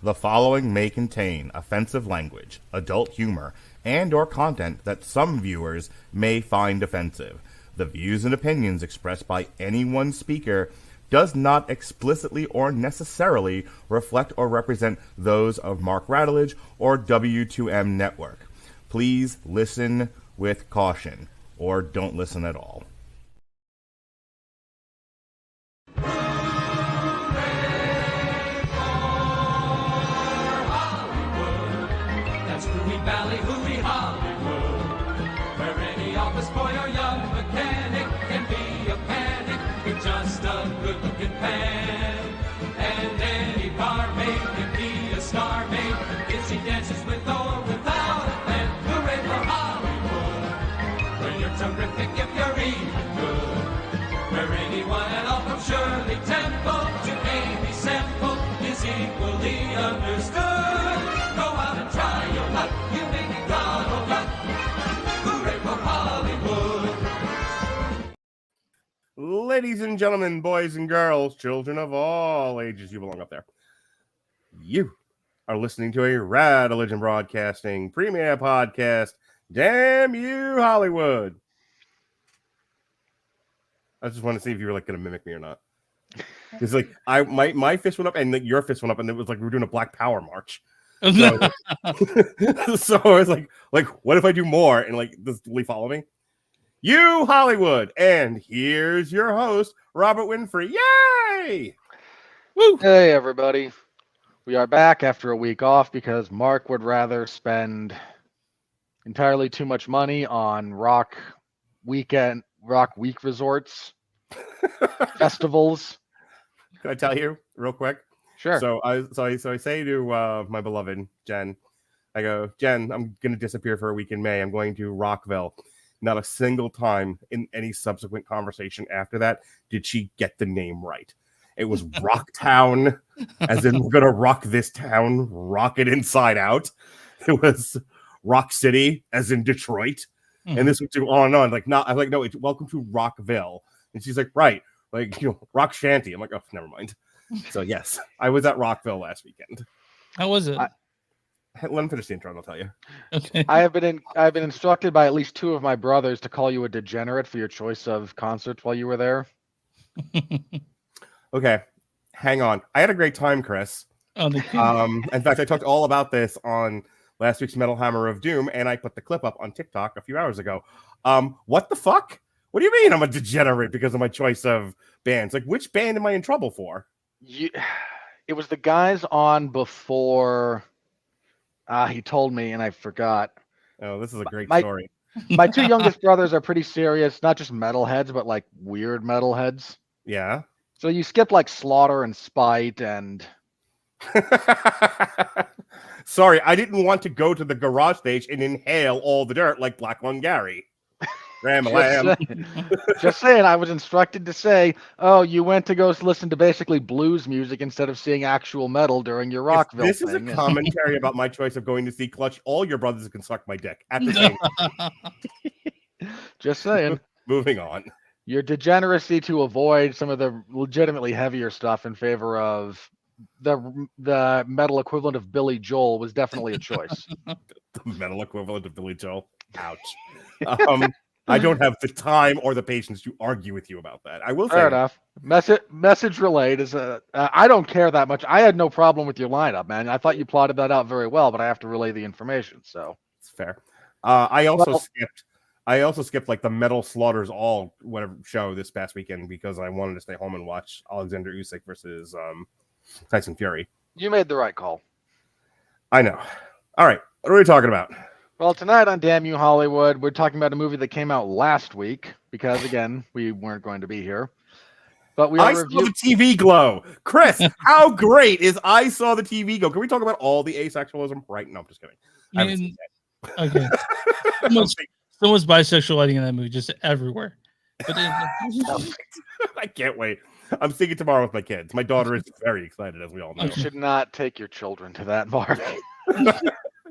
The following may contain offensive language, adult humor, and or content that some viewers may find offensive. The views and opinions expressed by any one speaker does not explicitly or necessarily reflect or represent those of Mark Radulich or W2M Network. Please listen with caution, or don't listen at all. Valley, hooey, Hollywood, where any office boy or young mechanic can be a panic with just a good-looking pan. And any barmaid can be a star maid if she dances with or without a plan. Hooray for Hollywood, where you're terrific if you're even good, where anyone at all from Shirley Temple to Amy Semple is equally understood. Go out and try your luck. Ladies and gentlemen, boys and girls, children of all ages, you belong up there. You are listening to a Radulich Broadcasting premiere podcast. Damn you, Hollywood! I just want to see if you were like going to mimic me or not. It's like my fist went up and your fist went up, and it was like we were doing a Black Power march. So, so I was like, what if I do more? And like, will you follow me? You Hollywood, and here's your host, Robert Winfree. Yay! Woo! Hey everybody, we are back after a week off because Mark would rather spend entirely too much money on rock week resorts, festivals. Can I tell you real quick? Sure. So I say to my beloved Jen, I go, Jen, I'm going to disappear for a week in May. I'm going to Rockville. Not a single time in any subsequent conversation after that did she get the name right. It was Rocktown, as in we're going to rock this town, rock it inside out. It was Rock City, as in Detroit. Mm-hmm. And this would do on and on. I'm like, no, it's welcome to Rockville. And she's like, right. Like, Rock Shanty. I'm like, oh, never mind. So yes, I was at Rockville last weekend. How was it? Let me finish the intro and I'll tell you. Okay. I've been instructed by at least two of my brothers to call you a degenerate for your choice of concerts while you were there. Okay, hang on. I had a great time, Chris. Oh, in fact, I talked all about this on last week's Metal Hammer of Doom, and I put the clip up on TikTok a few hours ago. What the fuck? What do you mean I'm a degenerate because of my choice of bands? Like, which band am I in trouble for? It was the guys on before. He told me, and I forgot. Oh, this is a great story. My two youngest brothers are pretty serious, not just metalheads, but like weird metalheads. Yeah. So you skip like Slaughter and Spite and. Sorry, I didn't want to go to the garage stage and inhale all the dirt like Black Lung Gary. Just saying, I was instructed to say, oh, you went to go listen to basically blues music instead of seeing actual metal during your Rockville This thing. Is a commentary about my choice of going to see Clutch. All your brothers can suck my dick at the same time. Just saying. Moving on. Your degeneracy to avoid some of the legitimately heavier stuff in favor of the metal equivalent of Billy Joel was definitely a choice. The metal equivalent of Billy Joel. Ouch. I don't have the time or the patience to argue with you about that. I will say. Fair enough. Message relayed is I don't care that much. I had no problem with your lineup, man. I thought you plotted that out very well, but I have to relay the information. So it's fair. I also skipped like the Metal Slaughters All whatever show this past weekend because I wanted to stay home and watch Alexander Usyk versus Tyson Fury. You made the right call. I know. All right, what are we talking about? Well, tonight on Damn You Hollywood, we're talking about a movie that came out last week because, again, we weren't going to be here. But I saw the TV glow. Chris, how great is I saw the TV glow? Can we talk about all the asexualism? Right? No, I'm just kidding. Okay. So much bisexual lighting in that movie, just everywhere. But I can't wait. I'm seeing it tomorrow with my kids. My daughter is very excited, as we all know. You should not take your children to that, Mark.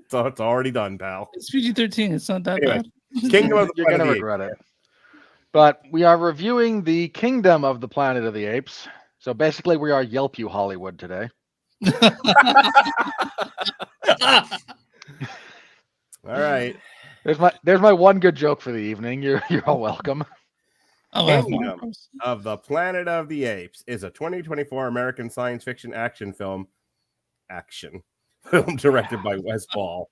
So it's already done, pal. It's PG-13. It's not that bad. Kingdom of the You're going to regret it. But we are reviewing the Kingdom of the Planet of the Apes. So basically, we are Yelp You Hollywood today. All right. There's my one good joke for the evening. You're all welcome. I'll have more. Kingdom of the Planet of the Apes is a 2024 American science fiction action film directed by Wes Ball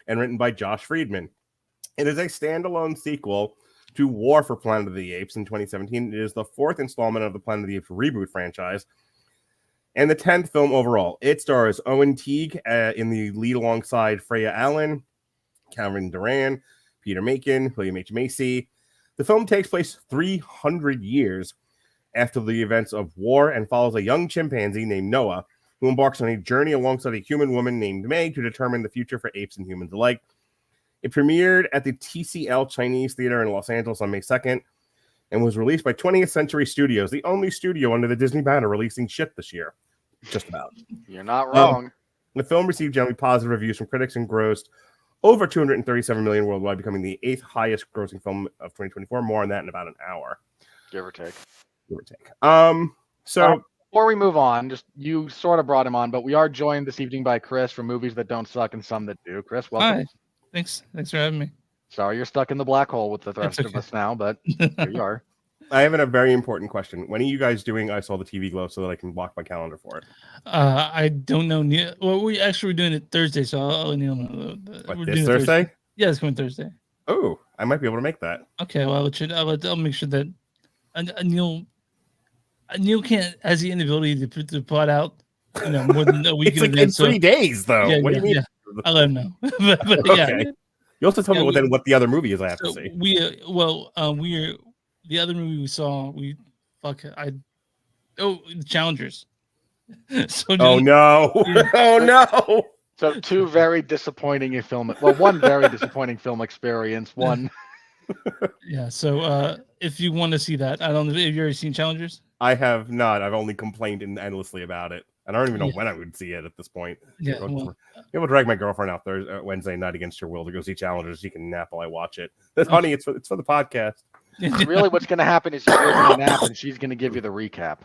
and written by Josh Friedman. It is a standalone sequel to War for Planet of the Apes in 2017. It is the fourth installment of the Planet of the Apes reboot franchise and the 10th film overall. It stars Owen Teague in the lead alongside Freya Allan, Durand, Peter Macon, William H. Macy. The film takes place 300 years after the events of war and follows a young chimpanzee named Noah, who embarks on a journey alongside a human woman named May to determine the future for apes and humans alike. It premiered at the TCL Chinese Theatre in Los Angeles on May 2nd and was released by 20th Century Studios, the only studio under the Disney banner releasing shit this year. Just about. You're not wrong. The film received generally positive reviews from critics and grossed over $237 million worldwide, becoming the 8th highest grossing film of 2024. More on that in about an hour. Give or take. So before we move on, just you sort of brought him on, but we are joined this evening by Chris from Movies That Don't Suck and Some That Do. Chris, welcome. Hi. Thanks for having me. Sorry you're stuck in the black hole with the rest of us now, but here you are. I have a very important question. When are you guys doing I Saw the TV Glow so that I can block my calendar for it? I don't know. Well, we actually were doing it Thursday, so I'll let Neil know. What, this Thursday? Yeah, it's coming Thursday. Oh, I might be able to make that. Okay, well, I'll make sure that Neil has the inability to plot out, more than a week it's like in 3 days, though. Yeah, what do you mean? Yeah. I'll let him know. but okay. Yeah. You also tell me what the other movie is I have to see. The other movie we saw, the Challengers. Oh no! Oh no! So two very disappointing one very disappointing film experience. One. Yeah. So if you want to see that, I don't know. Have you already seen Challengers? I have not. I've only complained endlessly about it, and I don't even know when I would see it at this point. Yeah. Maybe drag my girlfriend out Thursday, Wednesday night against her will to go see Challengers. She can nap while I watch it. Honey, it's for the podcast. Really, what's going to happen is you're going to nap, and she's going to give you the recap.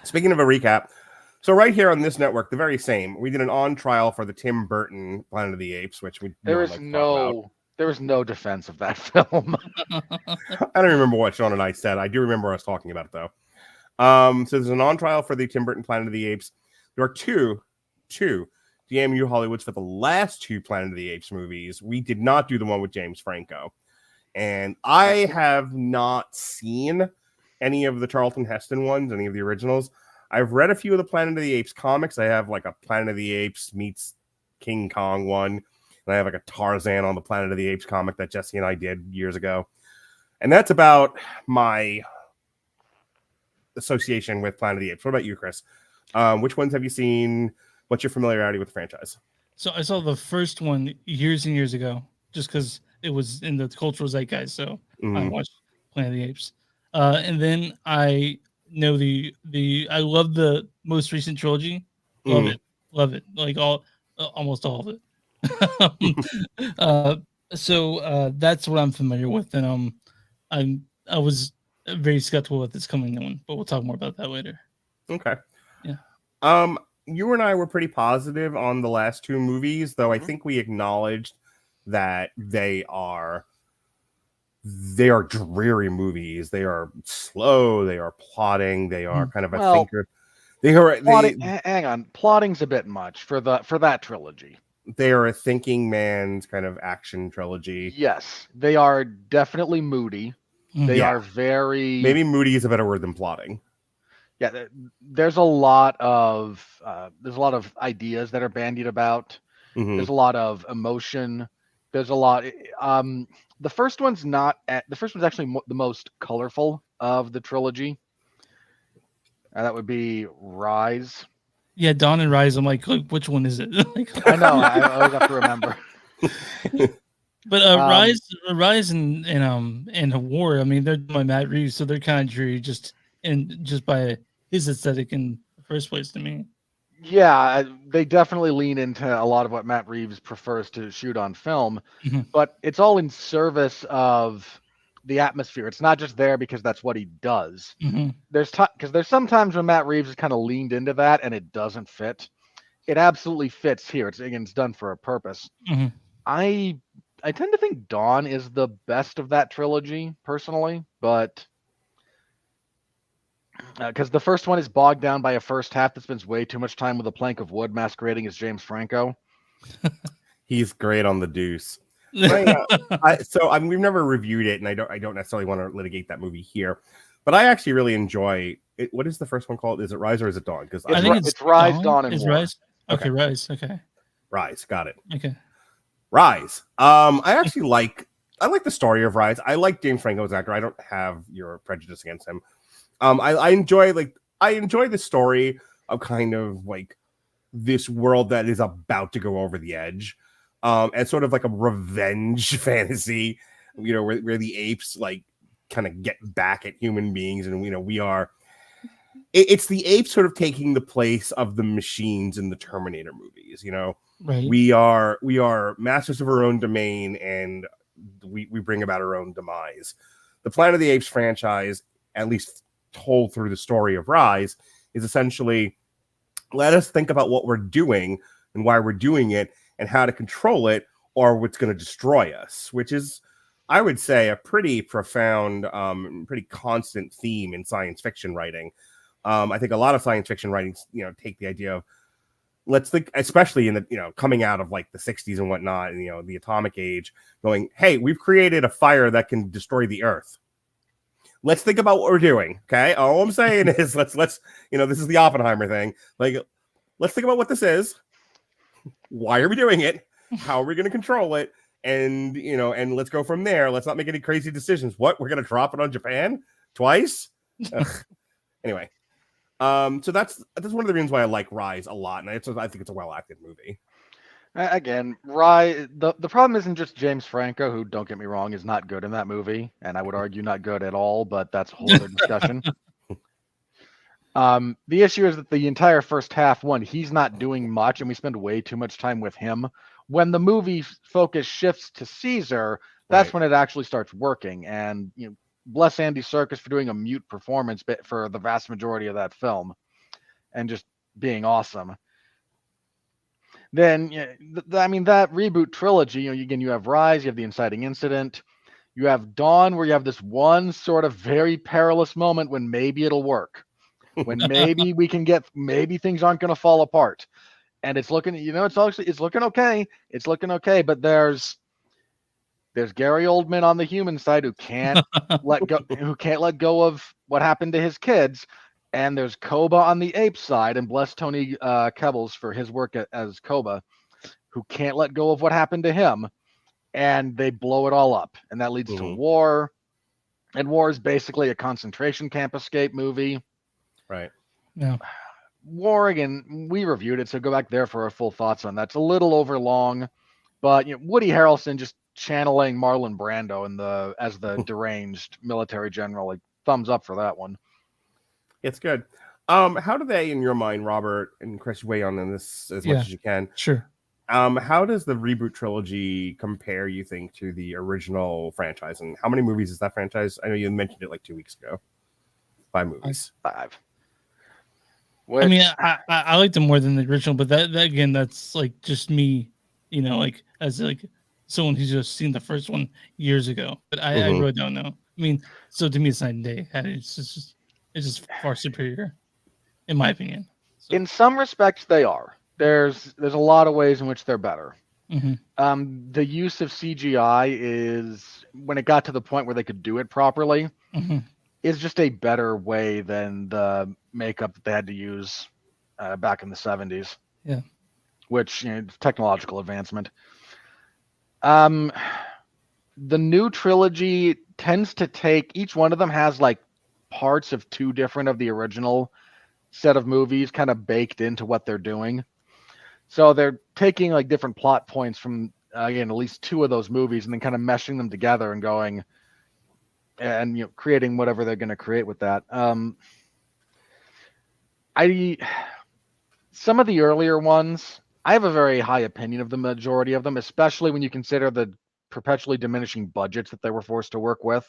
Speaking of a recap, so right here on this network, the very same, we did an on trial for the Tim Burton Planet of the Apes, which there is no defense of that film. I don't remember what Sean and I said. I do remember us talking about it though. So there's an on trial for the Tim Burton Planet of the Apes. There are two DMU Hollywoods for the last two Planet of the Apes movies. We did not do the one with James Franco, and I have not seen any of the Charlton Heston ones, any of the originals. I've read a few of the Planet of the Apes comics. I have like a Planet of the Apes meets King Kong one, and I have like a Tarzan on the Planet of the Apes comic that Jesse and I did years ago. And that's about my association with Planet of the Apes. What about you, Chris? Which ones have you seen? What's your familiarity with the franchise? So I saw the first one years and years ago, just because it was in the cultural zeitgeist. So I watched Planet of the Apes. And then I know I love the most recent trilogy. Love it. Like almost all of it. So that's what I'm familiar with. And I was very skeptical at this coming one, but we'll talk more about that later. Okay. Yeah. You and I were pretty positive on the last two movies, though I think we acknowledged that they are dreary movies. They are slow. They are plotting. They are kind of a thinker. Hang on, plotting's a bit much for that trilogy. They are a thinking man's kind of action trilogy. Yes, they are definitely moody. They are very maybe moody is a better word than plotting. Yeah, there's a lot of ideas that are bandied about. There's a lot of emotion. There's a lot. The first one's actually the most colorful of the trilogy. That would be Rise. Yeah, Dawn and Rise. I'm like, which one is it? I know. I always have to remember. But Rise and War. I mean, they're by Matt Reeves, so they're kind of dreary just by his aesthetic in the first place to me. Yeah, they definitely lean into a lot of what Matt Reeves prefers to shoot on film, but it's all in service of the atmosphere. It's not just there because that's what he does. Mm-hmm. There's sometimes when Matt Reeves has kind of leaned into that and it doesn't fit. It absolutely fits here. It's done for a purpose. Mm-hmm. I tend to think Dawn is the best of that trilogy personally, but because the first one is bogged down by a first half that spends way too much time with a plank of wood masquerading as James Franco. He's great on the Deuce. We've never reviewed it, and I don't necessarily want to litigate that movie here, but I actually really enjoy it. What is the first one called? Is it Rise or is it Dawn? Because I think it's Rise, Dawn, and it's War. Rise. Okay, Rise. Okay. Rise. Got it. Okay. Rise. I actually like the story of Rise. I like James Franco as an actor. I don't have your prejudice against him. I enjoy the story of kind of like this world that is about to go over the edge, and sort of like a revenge fantasy, where the apes like kind of get back at human beings, and it's the apes sort of taking the place of the machines in the Terminator movies. Right. We are masters of our own domain, and we bring about our own demise. The Planet of the Apes franchise, at least told through the story of Rise, is essentially let us think about what we're doing and why we're doing it and how to control it, or what's going to destroy us, which is, I would say, a pretty profound, pretty constant theme in science fiction writing. I think a lot of science fiction writings, take the idea of, let's think, especially in the, coming out of like the 60s and whatnot, and, the atomic age, going, hey, we've created a fire that can destroy the earth. Let's think about what we're doing. Okay. All I'm saying is let's, this is the Oppenheimer thing. Like, let's think about what this is. Why are we doing it? How are we going to control it? And, and let's go from there. Let's not make any crazy decisions. What? We're going to drop it on Japan twice? Anyway. So that's one of the reasons why I like Rise a lot. And I think it's a well-acted movie. Again, Rise, the problem isn't just James Franco, who, don't get me wrong, is not good in that movie, and I would argue not good at all, but that's a whole other discussion. The issue is that the entire first half, he's not doing much, and we spend way too much time with him. When the movie focus shifts to Caesar, that's when it actually starts working, and bless Andy Serkis for doing a mute performance for the vast majority of that film, and just being awesome. Then, that reboot trilogy, again, you have Rise, you have the inciting incident, you have Dawn, where you have this one sort of very perilous moment when maybe it'll work, when maybe maybe things aren't going to fall apart, and it's looking, it's looking okay. It's looking okay, but there's Gary Oldman on the human side who can't let go of what happened to his kids. And there's Koba on the ape side, and bless Tony Kebbles for his work as Koba, who can't let go of what happened to him, and they blow it all up, and that leads to War, and War is basically a concentration camp escape movie. Right. Yeah. War, again, we reviewed it, so go back there for our full thoughts on that. It's a little overlong, but Woody Harrelson just channeling Marlon Brando as the deranged military general, like thumbs up for that one. It's good. How do they, in your mind, Robert and Chris, weigh on this as much as you can? Sure. How does the reboot trilogy compare, you think, to the original franchise? And how many movies is that franchise? I know you mentioned it like 2 weeks ago. 5 movies. 5. Which... I mean, I liked them more than the original, but that again, that's like just me, like as like someone who's just seen the first one years ago. But I really don't know. I mean, so to me, it's night and day. It's just far superior, in my opinion. So. In some respects, they are. There's a lot of ways in which they're better. Mm-hmm. The use of CGI is, when it got to the point where they could do it properly, is just a better way than the makeup that they had to use back in the 70s. Yeah. Which, technological advancement. The new trilogy tends to take, each one of them has like parts of 2 different of the original set of movies kind of baked into what they're doing. So they're taking like different plot points from, again, at least 2 of those movies, and then kind of meshing them together and going and creating whatever they're going to create with that. Some of the earlier ones, I have a very high opinion of the majority of them, especially when you consider the perpetually diminishing budgets that they were forced to work with.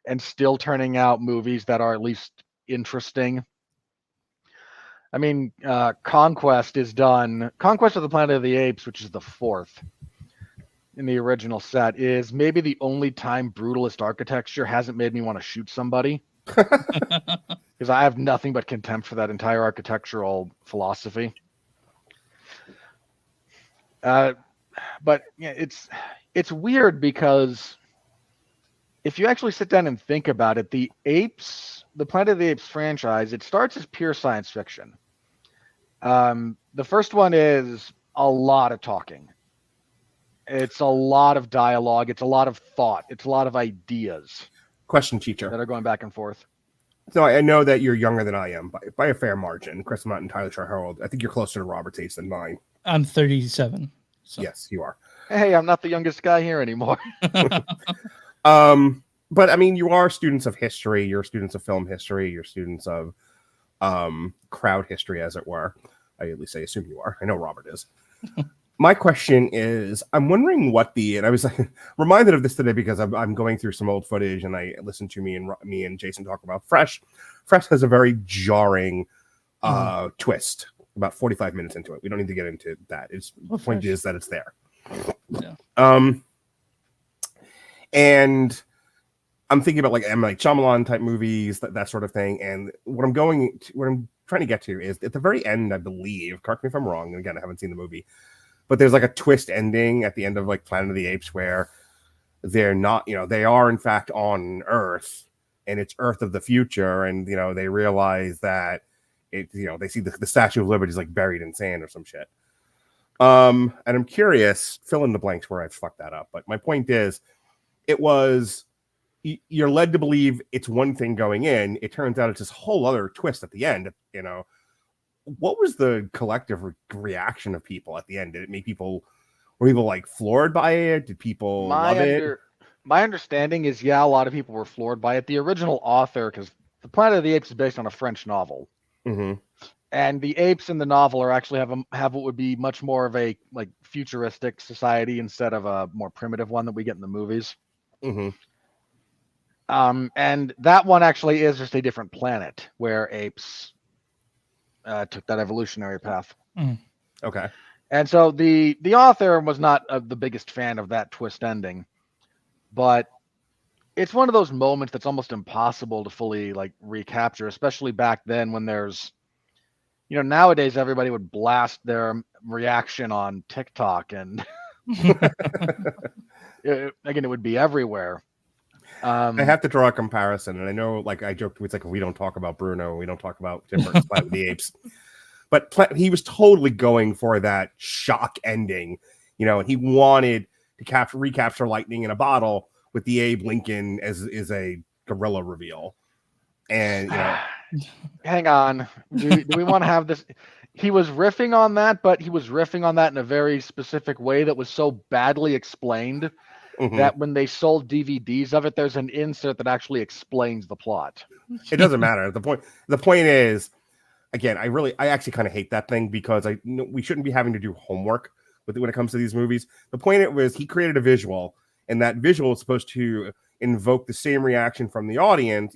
and still turning out movies that are at least interesting. I mean, Conquest of the Planet of the Apes, which is the 4th in the original set, is maybe the only time brutalist architecture hasn't made me want to shoot somebody. Because I have nothing but contempt for that entire architectural philosophy. But yeah, it's weird because if you actually sit down and think about it, the Planet of the Apes franchise, it starts as pure science fiction. The first one is a lot of talking. It's a lot of dialogue. It's a lot of thought. It's a lot of ideas. Question, teacher. That are going back and forth. So I know that you're younger than I am by a fair margin. Chris, I'm not entirely sure how old. I think you're closer to Robert's age than mine. I'm 37. So. Yes, you are. Hey, I'm not the youngest guy here anymore. But I mean, you are students of history. You're students of film history. You're students of crowd history, as it were. I assume you are. I know Robert is. My question is, I'm wondering and I was reminded of this today because I'm going through some old footage and I listened to me and Jason talk about Fresh. Fresh has a very jarring twist about 45 minutes into it. We don't need to get into that. The point is that it's there. Yeah. And I'm thinking about like M. Night Shyamalan type movies, that sort of thing. And what I'm trying to get to is at the very end, I believe, correct me if I'm wrong. And again, I haven't seen the movie. But there's like a twist ending at the end of like Planet of the Apes where they're not, they are in fact on Earth and it's Earth of the future. And, they realize that they see the Statue of Liberty is like buried in sand or some shit. And I'm curious, fill in the blanks where I've fucked that up. But my point is, you're led to believe it's one thing going in. It turns out it's this whole other twist at the end, What was the collective reaction of people at the end? Did it make were people like floored by it? Did people love it? My understanding is, a lot of people were floored by it. The original author, because the Planet of the Apes is based on a French novel. Mm-hmm. And the apes in the novel are actually have what would be much more of a like futuristic society instead of a more primitive one that we get in the movies. Mm-hmm. And that one actually is just a different planet where apes took that evolutionary path. Okay. And so the author was not the biggest fan of that twist ending, but it's one of those moments that's almost impossible to fully like recapture, especially back then when there's, nowadays everybody would blast their reaction on TikTok and again, it would be everywhere. I have to draw a comparison, and I know, like I joked, it's like we don't talk about Bruno, we don't talk about Tim Burton's Planet of the Apes, but he was totally going for that shock ending, and he wanted to recapture lightning in a bottle with the Abe Lincoln as a gorilla reveal, and hang on, do we want to have this? He was riffing on that, but he was riffing on that in a very specific way that was so badly explained. Mm-hmm. That when they sold DVDs of it, there's an insert that actually explains the plot. It doesn't matter. The point is, again, I actually kind of hate that thing because we shouldn't be having to do homework when it comes to these movies. The point was he created a visual, and that visual is supposed to evoke the same reaction from the audience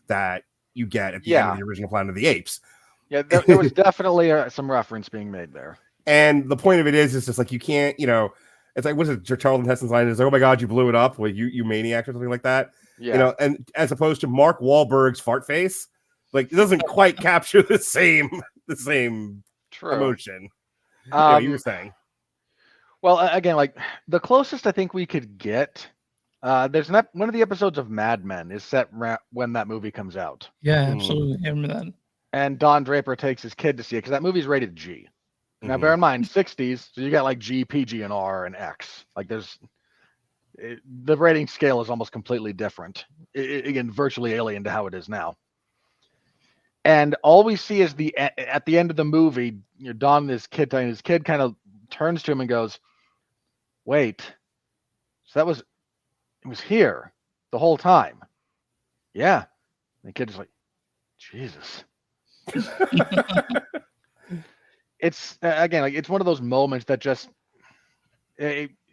that you get at the end of the original Planet of the Apes. Yeah, there was definitely some reference being made there. And the point of it is, it's just like you can't, it's like, what's it? Charlton Heston's line is like, "Oh my God, you blew it up! Well, you maniac," or something like that. Yeah. And as opposed to Mark Wahlberg's fart face, like it doesn't quite capture the same True. Emotion. You were saying. Well, again, like the closest I think we could get, there's one of the episodes of Mad Men is set when that movie comes out. Yeah, absolutely. I remember that. And Don Draper takes his kid to see it because that movie's rated G. Now, bear in mind, 60s, so you got like G, PG, and R, and X. Like the rating scale is almost completely different. Again, virtually alien to how it is now. And all we see is at the end of the movie, Don and his kid kind of turns to him and goes, "Wait, so it was here the whole time?" Yeah. And the kid is like, Jesus. It's again, like it's one of those moments that just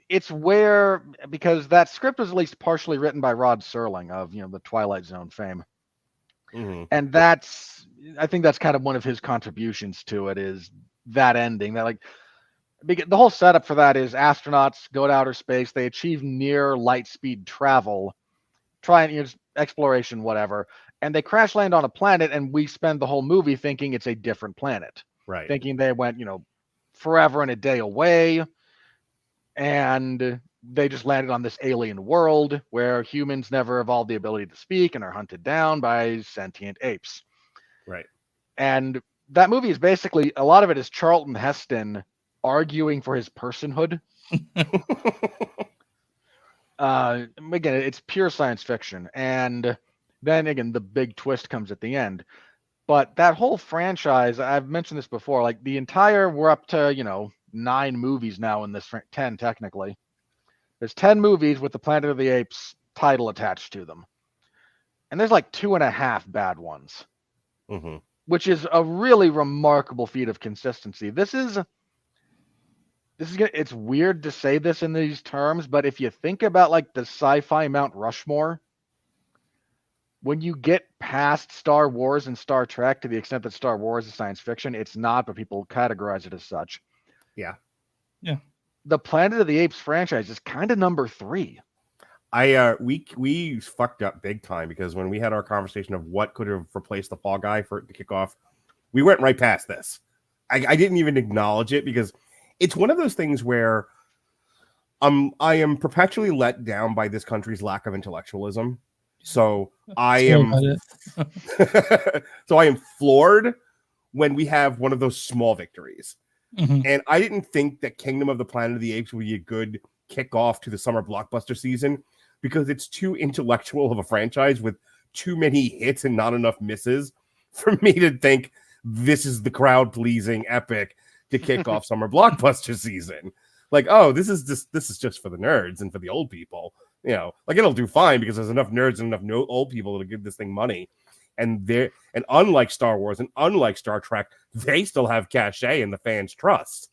it's where, because that script was at least partially written by Rod Serling of, the Twilight Zone fame. Mm-hmm. And I think that's kind of one of his contributions to it, is that ending. That, like, the whole setup for that is astronauts go to outer space, they achieve near light speed travel, try and use exploration, whatever, and they crash land on a planet, and we spend the whole movie thinking it's a different planet, Right. thinking they went, forever and a day away, and they just landed on this alien world where humans never evolved the ability to speak and are hunted down by sentient apes. Right. And that movie is basically, a lot of it is Charlton Heston arguing for his personhood. Again, it's pure science fiction. And then again, the big twist comes at the end. But that whole franchise, I've mentioned this before, like we're up to, 9 movies now in this, 10 technically. There's 10 movies with the Planet of the Apes title attached to them. And there's like 2.5 bad ones, Mm-hmm. which is a really remarkable feat of consistency. It's weird to say this in these terms, but if you think about like the sci-fi Mount Rushmore, when you get past Star Wars and Star Trek, to the extent that Star Wars is science fiction, it's not, but people categorize it as such. Yeah. Yeah. The Planet of the Apes franchise is kind of number 3. We fucked up big time, because when we had our conversation of what could have replaced the Fall Guy for it to kick off, we went right past this. I didn't even acknowledge it, because it's one of those things where I am perpetually let down by this country's lack of intellectualism. So I am floored when we have one of those small victories. Mm-hmm. And I didn't think that Kingdom of the Planet of the Apes would be a good kickoff to the summer blockbuster season, because it's too intellectual of a franchise with too many hits and not enough misses for me to think this is the crowd-pleasing epic to kick off summer blockbuster season. Like, oh, this is just for the nerds and for the old people. Like, it'll do fine because there's enough nerds and enough old people to give this thing money. And unlike Star Wars and unlike Star Trek, they still have cachet and the fans trust.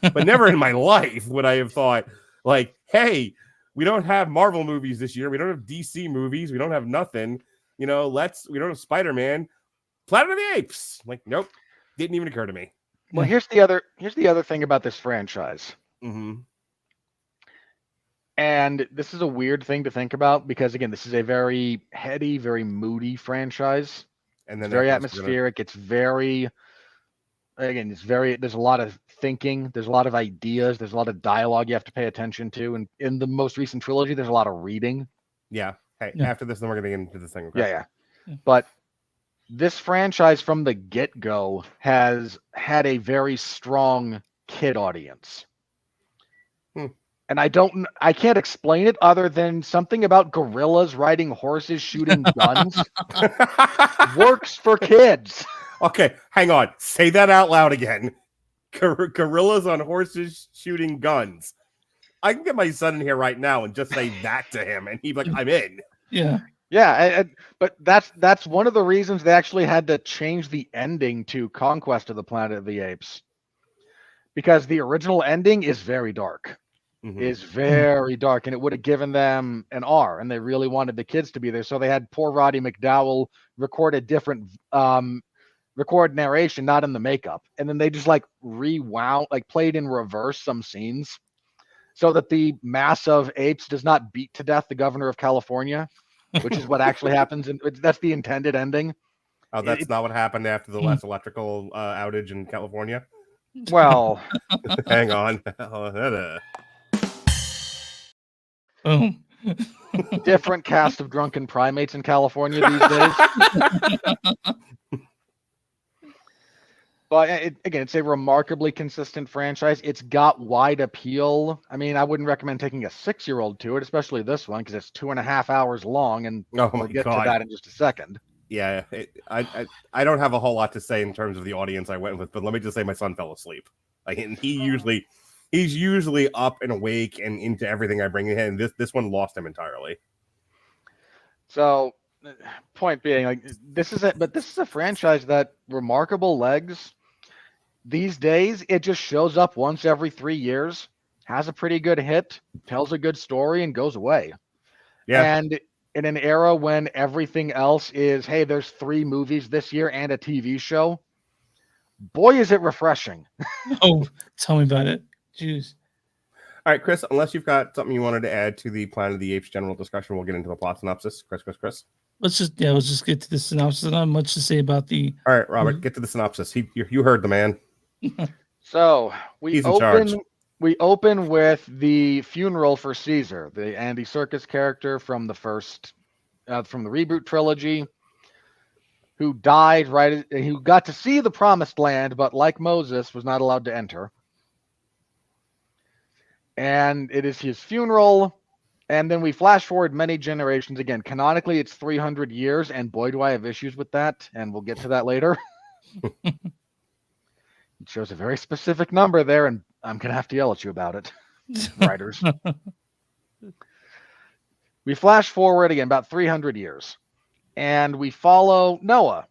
But never in my life would I have thought, like, hey, we don't have Marvel movies this year. We don't have DC movies. We don't have nothing. We don't have Spider-Man. Planet of the Apes. Like, nope. Didn't even occur to me. Well, here's the other thing about this franchise. Mm-hmm. And this is a weird thing to think about, because again, this is a very heady, very moody franchise. And then it's very atmospheric. There's a lot of thinking. There's a lot of ideas. There's a lot of dialogue you have to pay attention to. And in the most recent trilogy, there's a lot of reading. Yeah. Hey, Yeah. After this, then we're going to get into this thing. Okay? Yeah. But this franchise from the get-go has had a very strong kid audience. And I can't explain it other than something about gorillas riding horses shooting guns works for kids. Okay, hang on. Say that out loud again. Gorillas on horses shooting guns. I can get my son in here right now and just say that to him, and he'd be like, I'm in. Yeah. Yeah, but that's one of the reasons they actually had to change the ending to Conquest of the Planet of the Apes. Because the original ending is very dark. Mm-hmm. Is very dark, and it would have given them an R, and they really wanted the kids to be there. So they had poor Roddy McDowell record a different record narration, not in the makeup. And then they just like rewound, like played in reverse some scenes so that the mass of apes does not beat to death the governor of California, which is what actually happens. And that's the intended ending. Oh, that's not what happened after the last electrical outage in California? Well, hang on. Boom. Different cast of drunken primates in California these days. But again, it's a remarkably consistent franchise. It's got wide appeal. I mean, I wouldn't recommend taking a 6-year-old to it, especially this one, because it's 2.5 hours long, and we'll get to that in just a second. Yeah, I don't have a whole lot to say in terms of the audience I went with, but let me just say my son fell asleep. Like, he's usually up and awake and into everything I bring in. This one lost him entirely. So, point being, like, this is a franchise that remarkable legs. These days, it just shows up once every 3 years, has a pretty good hit, tells a good story, and goes away. Yeah. And in an era when everything else is, hey, there's 3 movies this year and a TV show, boy, is it refreshing. Oh, tell me about it. Jeez. All right, Chris, unless you've got something you wanted to add to the Planet of the Apes general discussion, we'll get into the plot synopsis. Chris. Let's just get to the synopsis. Not much to say about the. All right, Robert, get to the synopsis. You heard the man. So He's in charge. we open with the funeral for Caesar, the Andy Serkis character from the reboot trilogy, who died who got to see the promised land, but like Moses, was not allowed to enter. And it is his funeral. And then we flash forward many generations. Again, canonically, it's 300 years, and boy, do I have issues with that, and we'll get to that later. It shows a very specific number there, and I'm going to have to yell at you about it, writers. We flash forward again about 300 years, and we follow Noah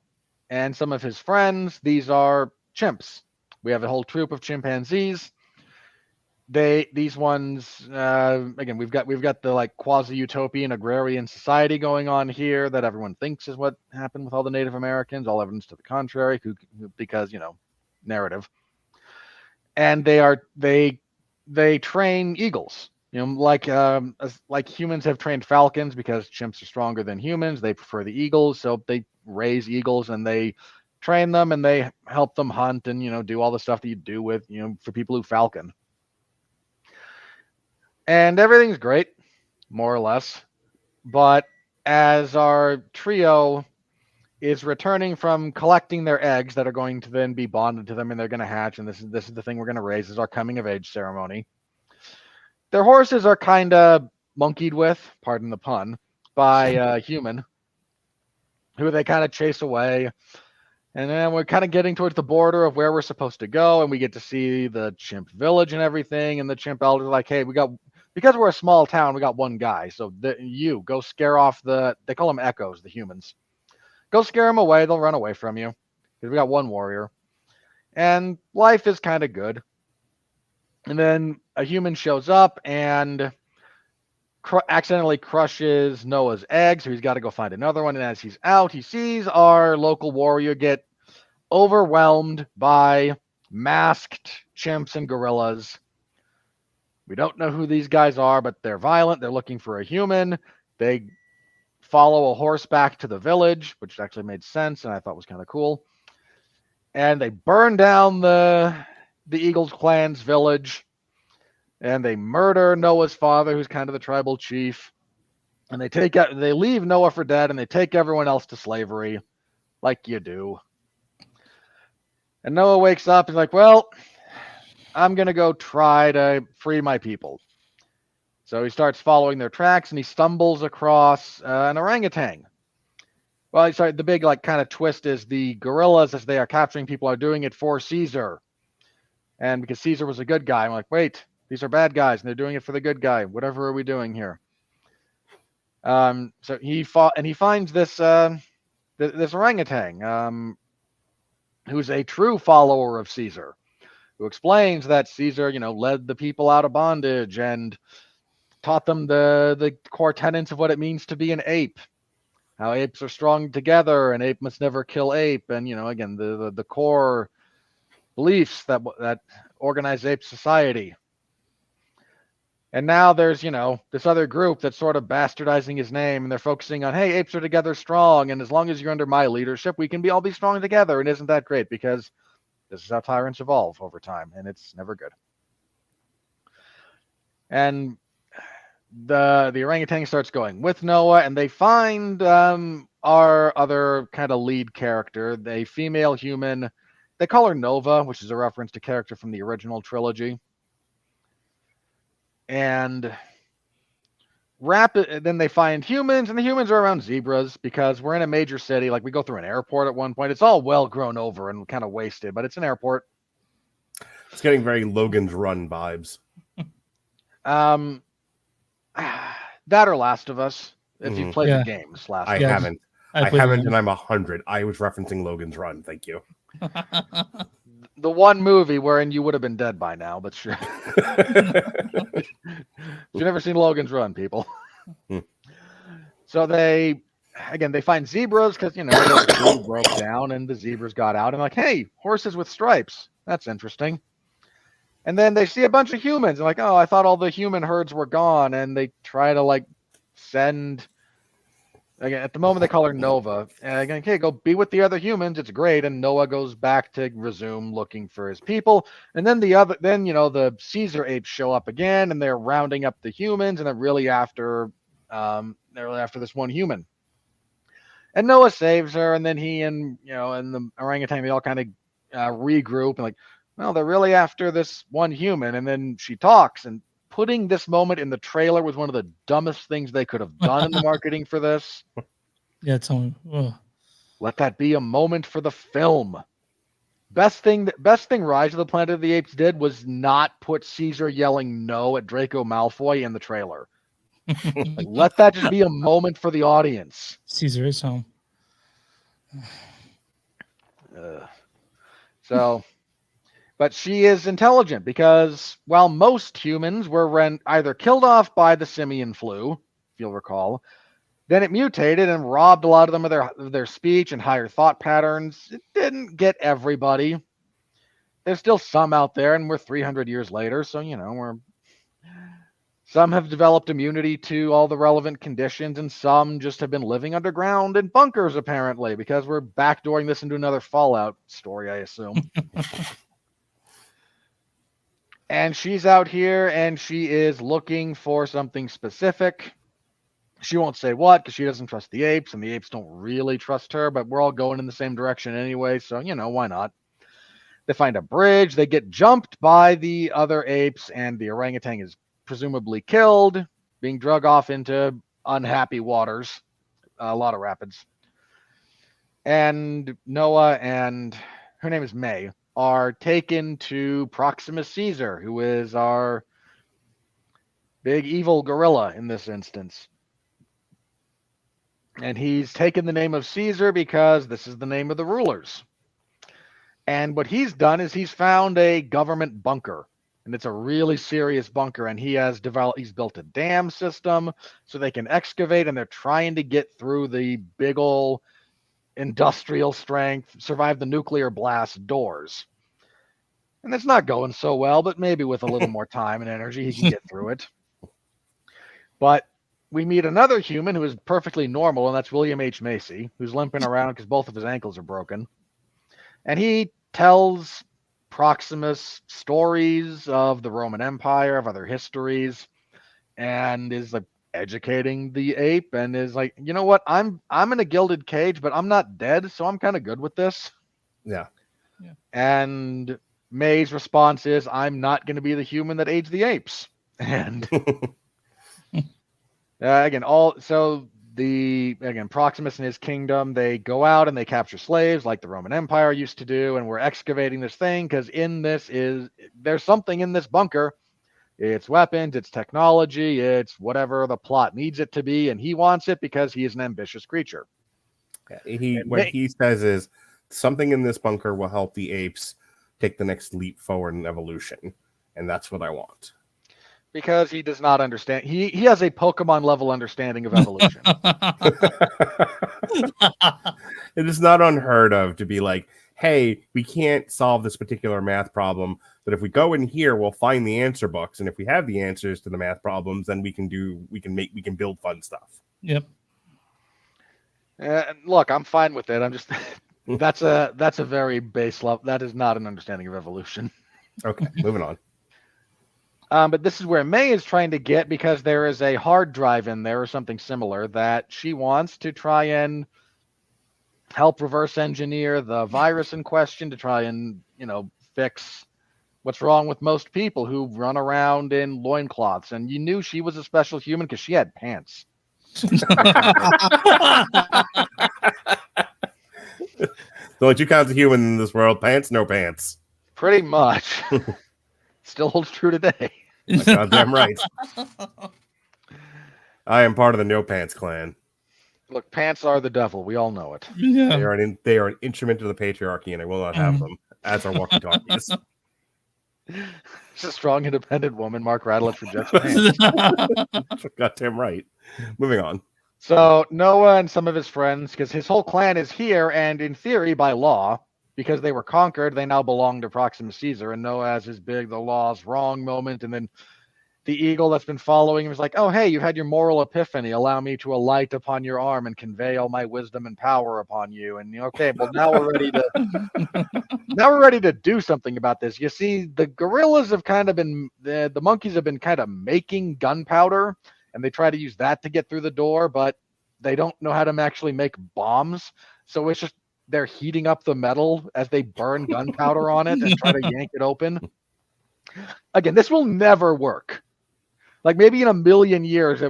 and some of his friends. These are chimps. We have a whole troop of chimpanzees. These ones again, we've got the like quasi-utopian agrarian society going on here that everyone thinks is what happened with all the Native Americans. All evidence to the contrary, because narrative. And they train eagles, like humans have trained falcons, because chimps are stronger than humans. They prefer the eagles, so they raise eagles and they train them and they help them hunt and do all the stuff that you do with for people who falcon. And everything's great, more or less. But as our trio is returning from collecting their eggs that are going to then be bonded to them and they're going to hatch, and this is the thing we're going to raise, is our coming of age ceremony. Their horses are kind of monkeyed with, pardon the pun, by a human, who they kind of chase away. And then we're kind of getting towards the border of where we're supposed to go, and we get to see the chimp village and everything. And the chimp elders are like, hey, because we're a small town, we got one guy. So you go scare off they call them echoes, the humans. Go scare them away. They'll run away from you, because we got one warrior. And life is kind of good. And then a human shows up and accidentally crushes Noah's egg, so he's got to go find another one. And as he's out, he sees our local warrior get overwhelmed by masked chimps and gorillas. We don't know who these guys are, but they're violent. They're looking for a human. They follow a horse back to the village, which actually made sense and I thought was kind of cool. And they burn down the Eagles clan's village, and they murder Noah's father, who's kind of the tribal chief. And they leave Noah for dead, and they take everyone else to slavery, like you do. And Noah wakes up and is like, well, I'm going to go try to free my people. So he starts following their tracks, and he stumbles across an orangutan. Well, sorry, the big kind of twist is the gorillas, as they are capturing people, are doing it for Caesar. And because Caesar was a good guy, I'm like, wait, these are bad guys, and they're doing it for the good guy. Whatever are we doing here? So he finds this orangutan, who's a true follower of Caesar, who explains that Caesar, led the people out of bondage and taught them the core tenets of what it means to be an ape, how apes are strong together and ape must never kill ape. And, again, the core beliefs that organize ape society. And now there's, this other group that's sort of bastardizing his name, and they're focusing on, hey, apes are together strong, and as long as you're under my leadership, we can all be strong together. And isn't that great? Because this is how tyrants evolve over time, and it's never good. And the orangutan starts going with Noah, and they find our other kind of lead character, the female human. They call her Nova, which is a reference to character from the original trilogy. And then they find humans, and the humans are around zebras, because we're in a major city. Like, we go through an airport at one point. It's all well grown over and kind of wasted, but it's an airport. It's getting very Logan's Run vibes. That or Last of Us, if you've played the games. I haven't. I haven't, and I'm 100. I was referencing Logan's Run. Thank you. the one movie wherein you would have been dead by now, but sure. You've never seen Logan's Run, people. So they find zebras because, the zoo broke down and the zebras got out and like, hey, horses with stripes. That's interesting. And then they see a bunch of humans and like, oh, I thought all the human herds were gone. And they try to like send, again, at the moment they call her Nova. And again, okay, go be with the other humans. It's great. And Noah goes back to resume looking for his people. And then the Caesar apes show up again and they're rounding up the humans and they're really after this one human. And Noah saves her, and then he and the orangutan, they all kind of regroup and like, well, they're really after this one human. And then she talks, and putting this moment in the trailer was one of the dumbest things they could have done in the marketing for this. Yeah, tell me. Ugh. Let that be a moment for the film. Best thing Rise of the Planet of the Apes did was not put Caesar yelling no at Draco Malfoy in the trailer. Like, let that just be a moment for the audience. Caesar is home. But she is intelligent because while most humans were either killed off by the simian flu, if you'll recall, then it mutated and robbed a lot of them of their speech and higher thought patterns. It didn't get everybody. There's still some out there, and we're 300 years later, so some have developed immunity to all the relevant conditions, and some just have been living underground in bunkers, apparently, because we're backdooring this into another Fallout story, I assume. And she's out here, and she is looking for something specific. She won't say what, because she doesn't trust the apes, and the apes don't really trust her, but we're all going in the same direction anyway, so, why not? They find a bridge. They get jumped by the other apes, and the orangutan is presumably killed, being drug off into unhappy waters, a lot of rapids. And Noah and her name is May are taken to Proximus Caesar, who is our big evil gorilla in this instance. And he's taken the name of Caesar because this is the name of the rulers. And what he's done is he's found a government bunker. And it's a really serious bunker, and he's built a dam system so they can excavate, and they're trying to get through the big ol' industrial strength, survive the nuclear blast doors. And it's not going so well, but maybe with a little more time and energy, he can get through it. But we meet another human who is perfectly normal, and that's William H. Macy, who's limping around because both of his ankles are broken. And he tells Proximus stories of the Roman Empire, of other histories, and is like educating the ape, and is like, you know what, I'm in a gilded cage, but I'm not dead, so I'm kind of good with this. Yeah. And May's response is, I'm not going to be the human that aids the apes. And Proximus and his kingdom, they go out and they capture slaves like the Roman Empire used to do, and we're excavating this thing because there's something in this bunker. It's weapons, it's technology, it's whatever the plot needs it to be, and he wants it because he is an ambitious creature. He says is something in this bunker will help the apes take the next leap forward in evolution, and that's what I want. Because he does not understand. He has a Pokemon level understanding of evolution. It is not unheard of to be like, hey, we can't solve this particular math problem, but if we go in here, we'll find the answer books, and if we have the answers to the math problems, then we can build fun stuff. Yep. Look, I'm fine with it. I'm just that's a very base level. That is not an understanding of evolution. Okay, moving on. But this is where May is trying to get, because there is a hard drive in there or something similar that she wants to try and help reverse engineer the virus in question to try and, fix what's wrong with most people who run around in loincloths. And you knew she was a special human because she had pants. The only two kinds of human in this world: pants, no pants. Pretty much. Still holds true today. Goddamn right. I am part of the no pants clan. Look, pants are the devil. We all know it. Yeah. They are an instrument of the patriarchy, and I will not have them. as our walkie-talkies. She's a strong, independent woman. Mark Radulich rejects man. Goddamn right. Moving on. So Noah and some of his friends, because his whole clan is here, and in theory, by law, because they were conquered, they now belong to Proximus Caesar. And Noah has his big "the law's wrong" moment, and then the eagle that's been following him is like, "Oh, hey, you had your moral epiphany. Allow me to alight upon your arm and convey all my wisdom and power upon you." And okay, well now we're ready to do something about this. You see, the gorillas have kind of been the monkeys have been kind of making gunpowder, and they try to use that to get through the door, but they don't know how to actually make bombs. So it's just they're heating up the metal as they burn gunpowder on it and try to yank it open. Again, this will never work. Like maybe in a million years,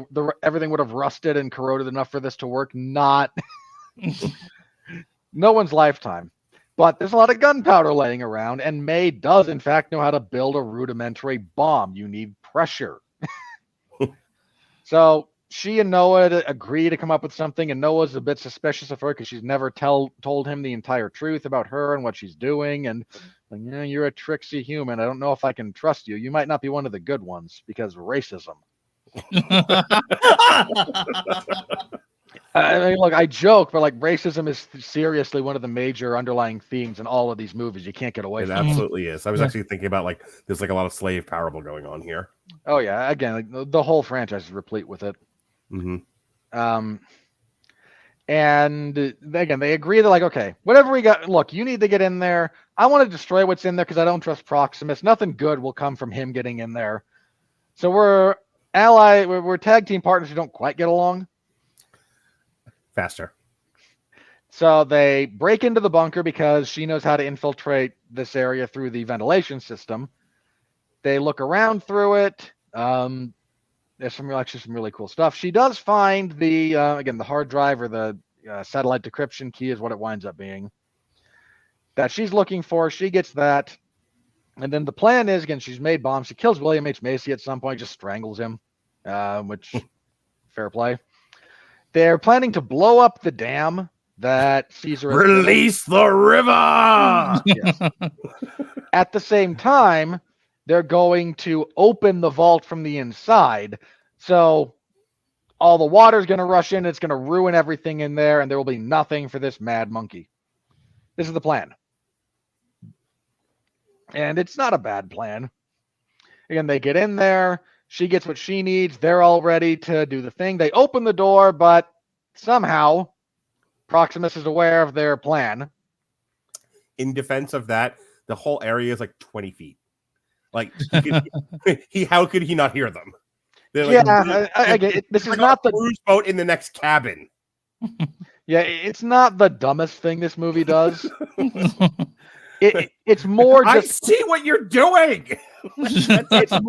everything would have rusted and corroded enough for this to work. Not no one's lifetime. But there's a lot of gunpowder laying around, and May does, in fact, know how to build a rudimentary bomb. You need pressure. So she and Noah agree to come up with something, and Noah's a bit suspicious of her because she's never told him the entire truth about her and what she's doing. And like, yeah, you're a tricksy human. I don't know if I can trust you. You might not be one of the good ones because racism. I mean, look, I joke, but like racism is seriously one of the major underlying themes in all of these movies. You can't get away It from it. absolutely is. I was actually thinking about like there's like a lot of slave parable going on here. Oh yeah, again, like, the whole franchise is replete with it. Mm-hmm. And again, they agree. They're like, okay, whatever we got. Look, you need to get in there. I want to destroy what's in there because I don't trust Proximus. Nothing good will come from him getting in there. So we're tag team partners who don't quite get along. Faster. So they break into the bunker because she knows how to infiltrate this area through the ventilation system. They look around through it. There's some really cool stuff. She does find the hard drive or the satellite decryption key is what it winds up being that she's looking for. She gets that. And then the plan is, again, she's made bombs. She kills William H. Macy at some point, just strangles him, which fair play. They're planning to blow up the dam that Caesar has Release the river. Yes. At the same time, they're going to open the vault from the inside. So all the water's going to rush in. It's going to ruin everything in there, and there will be nothing for this mad monkey. This is the plan. And it's not a bad plan. Again, they get in there. She gets what she needs. They're all ready to do the thing. They open the door, but somehow Proximus is aware of their plan. In defense of that, the whole area is like 20 feet. Like, how could he not hear them? Like, this is not the cruise boat in the next cabin. Yeah, it's not the dumbest thing this movie does. It's more just. I see what you're doing. It's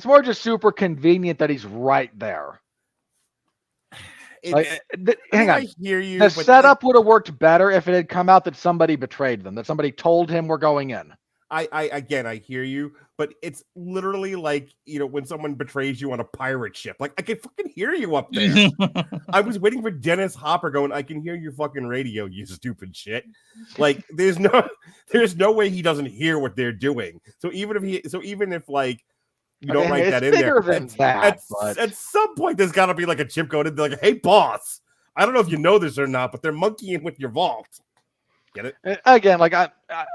more just super convenient that he's right there. Hang on. I hear you. The setup would have worked better if it had come out that somebody betrayed them, that somebody told him we're going in. I hear you, but it's literally like, when someone betrays you on a pirate ship. Like, I can fucking hear you up there. I was waiting for Dennis Hopper going, I can hear your fucking radio, you stupid shit. Like, there's no way he doesn't hear what they're doing. So even if like you don't write that in there, at some point there's got to be like a chip going in there like, hey boss, I don't know if you know this or not, but they're monkeying with your vault. Get it? Again, like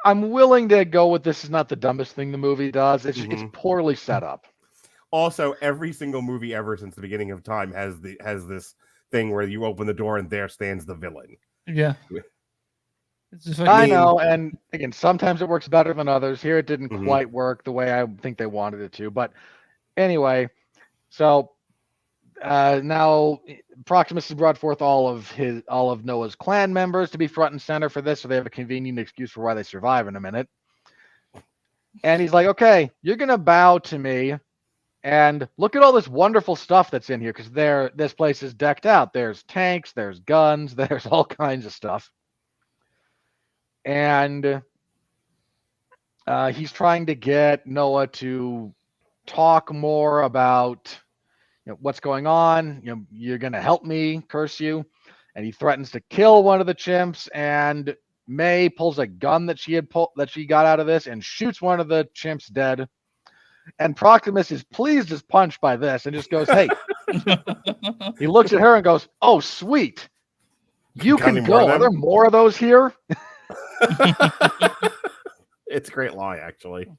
I'm willing to go with this is not the dumbest thing the movie does. It's poorly set up. Also, every single movie ever since the beginning of time has this thing where you open the door and there stands the villain. Yeah. I know, and again, sometimes it works better than others. Here it didn't quite work the way I think they wanted it to. But anyway, so now Proximus has brought forth all of Noah's clan members to be front and center for this, so they have a convenient excuse for why they survive in a minute. And he's like, okay, you're gonna bow to me and look at all this wonderful stuff that's in here, because this place is decked out. There's tanks, there's guns, there's all kinds of stuff. And he's trying to get Noah to talk more about what's going on. You're going to help me, curse you. And he threatens to kill one of the chimps. And May pulls a gun that she got out of this and shoots one of the chimps dead. And Proximus is pleased as punch by this and just goes, "Hey." He looks at her and goes, "Oh, sweet. You Got can any more of go. Are them?" there more of those here?" It's a great lie, actually.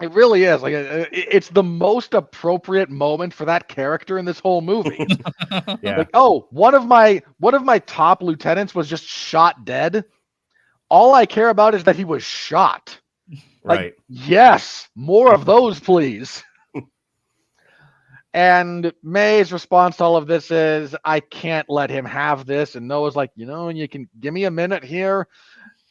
It really is. Like it's the most appropriate moment for that character in this whole movie. Yeah. Like, oh, one of my top lieutenants was just shot dead. All I care about is that he was shot. Like, Right. yes, more of those, please. And May's response to all of this is, "I can't let him have this." And Noah's like, "You can give me a minute here.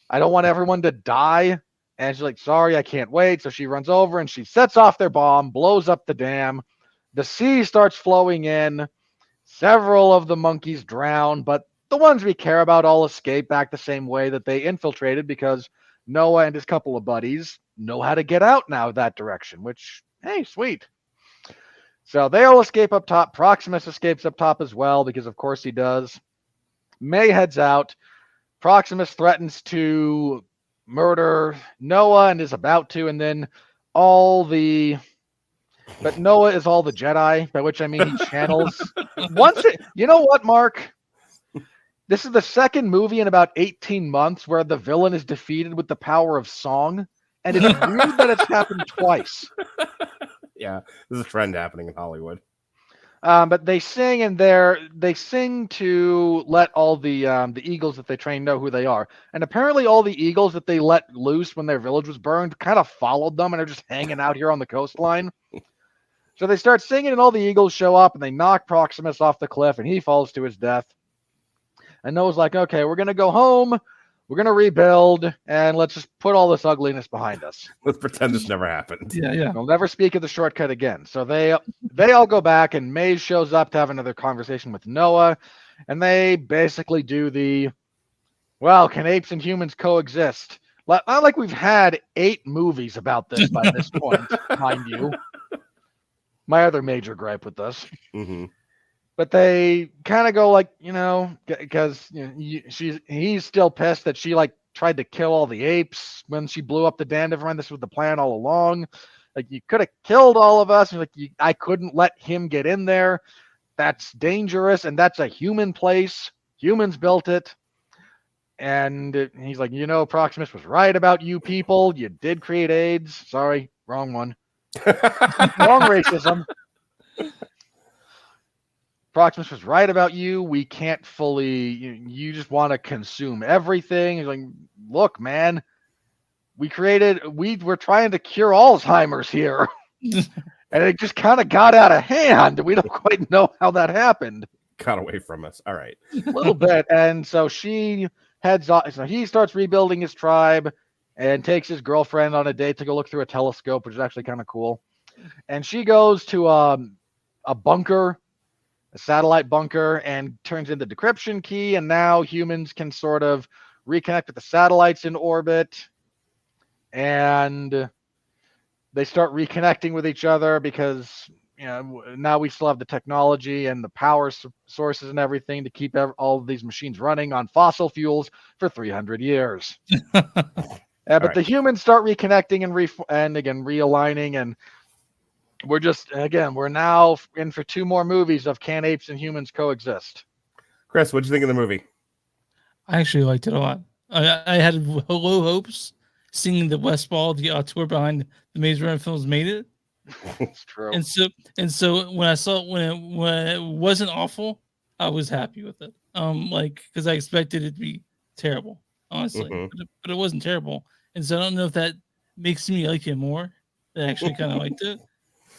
I don't want everyone to die." And she's like, "Sorry, I can't wait." So she runs over and she sets off their bomb, blows up the dam. The sea starts flowing in. Several of the monkeys drown, but the ones we care about all escape back the same way that they infiltrated, because Noah and his couple of buddies know how to get out now that direction, which, hey, sweet. So they all escape up top. Proximus escapes up top as well, because of course he does. May heads out. Proximus threatens to murder Noah and is about to, and then but Noah is all the Jedi, by which I mean he channels. You know what, Mark? This is the second movie in about 18 months where the villain is defeated with the power of song, and it's weird that it's happened twice. Yeah, there's a trend happening in Hollywood. But they sing, and they sing to let all the eagles that they train know who they are. And apparently all the eagles that they let loose when their village was burned kind of followed them and are just hanging out here on the coastline. So they start singing, and all the eagles show up, and they knock Proximus off the cliff, and he falls to his death. And Noah's like, "Okay, we're going to go home. We're going to rebuild, and let's just put all this ugliness behind us. Let's pretend this never happened. Yeah. We'll never speak of the shortcut again." So they all go back, and Maze shows up to have another conversation with Noah, and they basically do can apes and humans coexist? Not like we've had 8 movies about this by this point, mind you. My other major gripe with this. Mm-hmm. But they kind of go like, because he's still pissed that she tried to kill all the apes when she blew up the dam. Never mind, this was the plan all along. Like, you could have killed all of us. And I couldn't let him get in there. That's dangerous, and that's a human place. Humans built it. And he's like, Proximus was right about you people. You did create AIDS. Sorry, wrong one. Wrong racism. Proximus was right about you. We can't fully. You just want to consume everything. He's like, "Look, man, we're trying to cure Alzheimer's here, and it just kind of got out of hand. We don't quite know how that happened. Got away from us. All right, a little bit." And so she heads off. So he starts rebuilding his tribe and takes his girlfriend on a date to go look through a telescope, which is actually kind of cool. And she goes to a bunker. A satellite bunker, and turns in the decryption key, and now humans can sort of reconnect with the satellites in orbit, and they start reconnecting with each other because now we still have the technology and the power sources and everything to keep all of these machines running on fossil fuels for 300 years. But the humans start reconnecting and again realigning, and we're now in for 2 more movies of can apes and humans coexist. Chris, what did you think of the movie? I actually liked it a lot. I had low hopes seeing the Wes Ball, the auteur behind the Maze Runner films, made it. It's true. And so when I saw when it wasn't awful, I was happy with it. Because I expected it to be terrible, honestly, but it wasn't terrible. And so I don't know if that makes me like it more. I actually kind of liked it.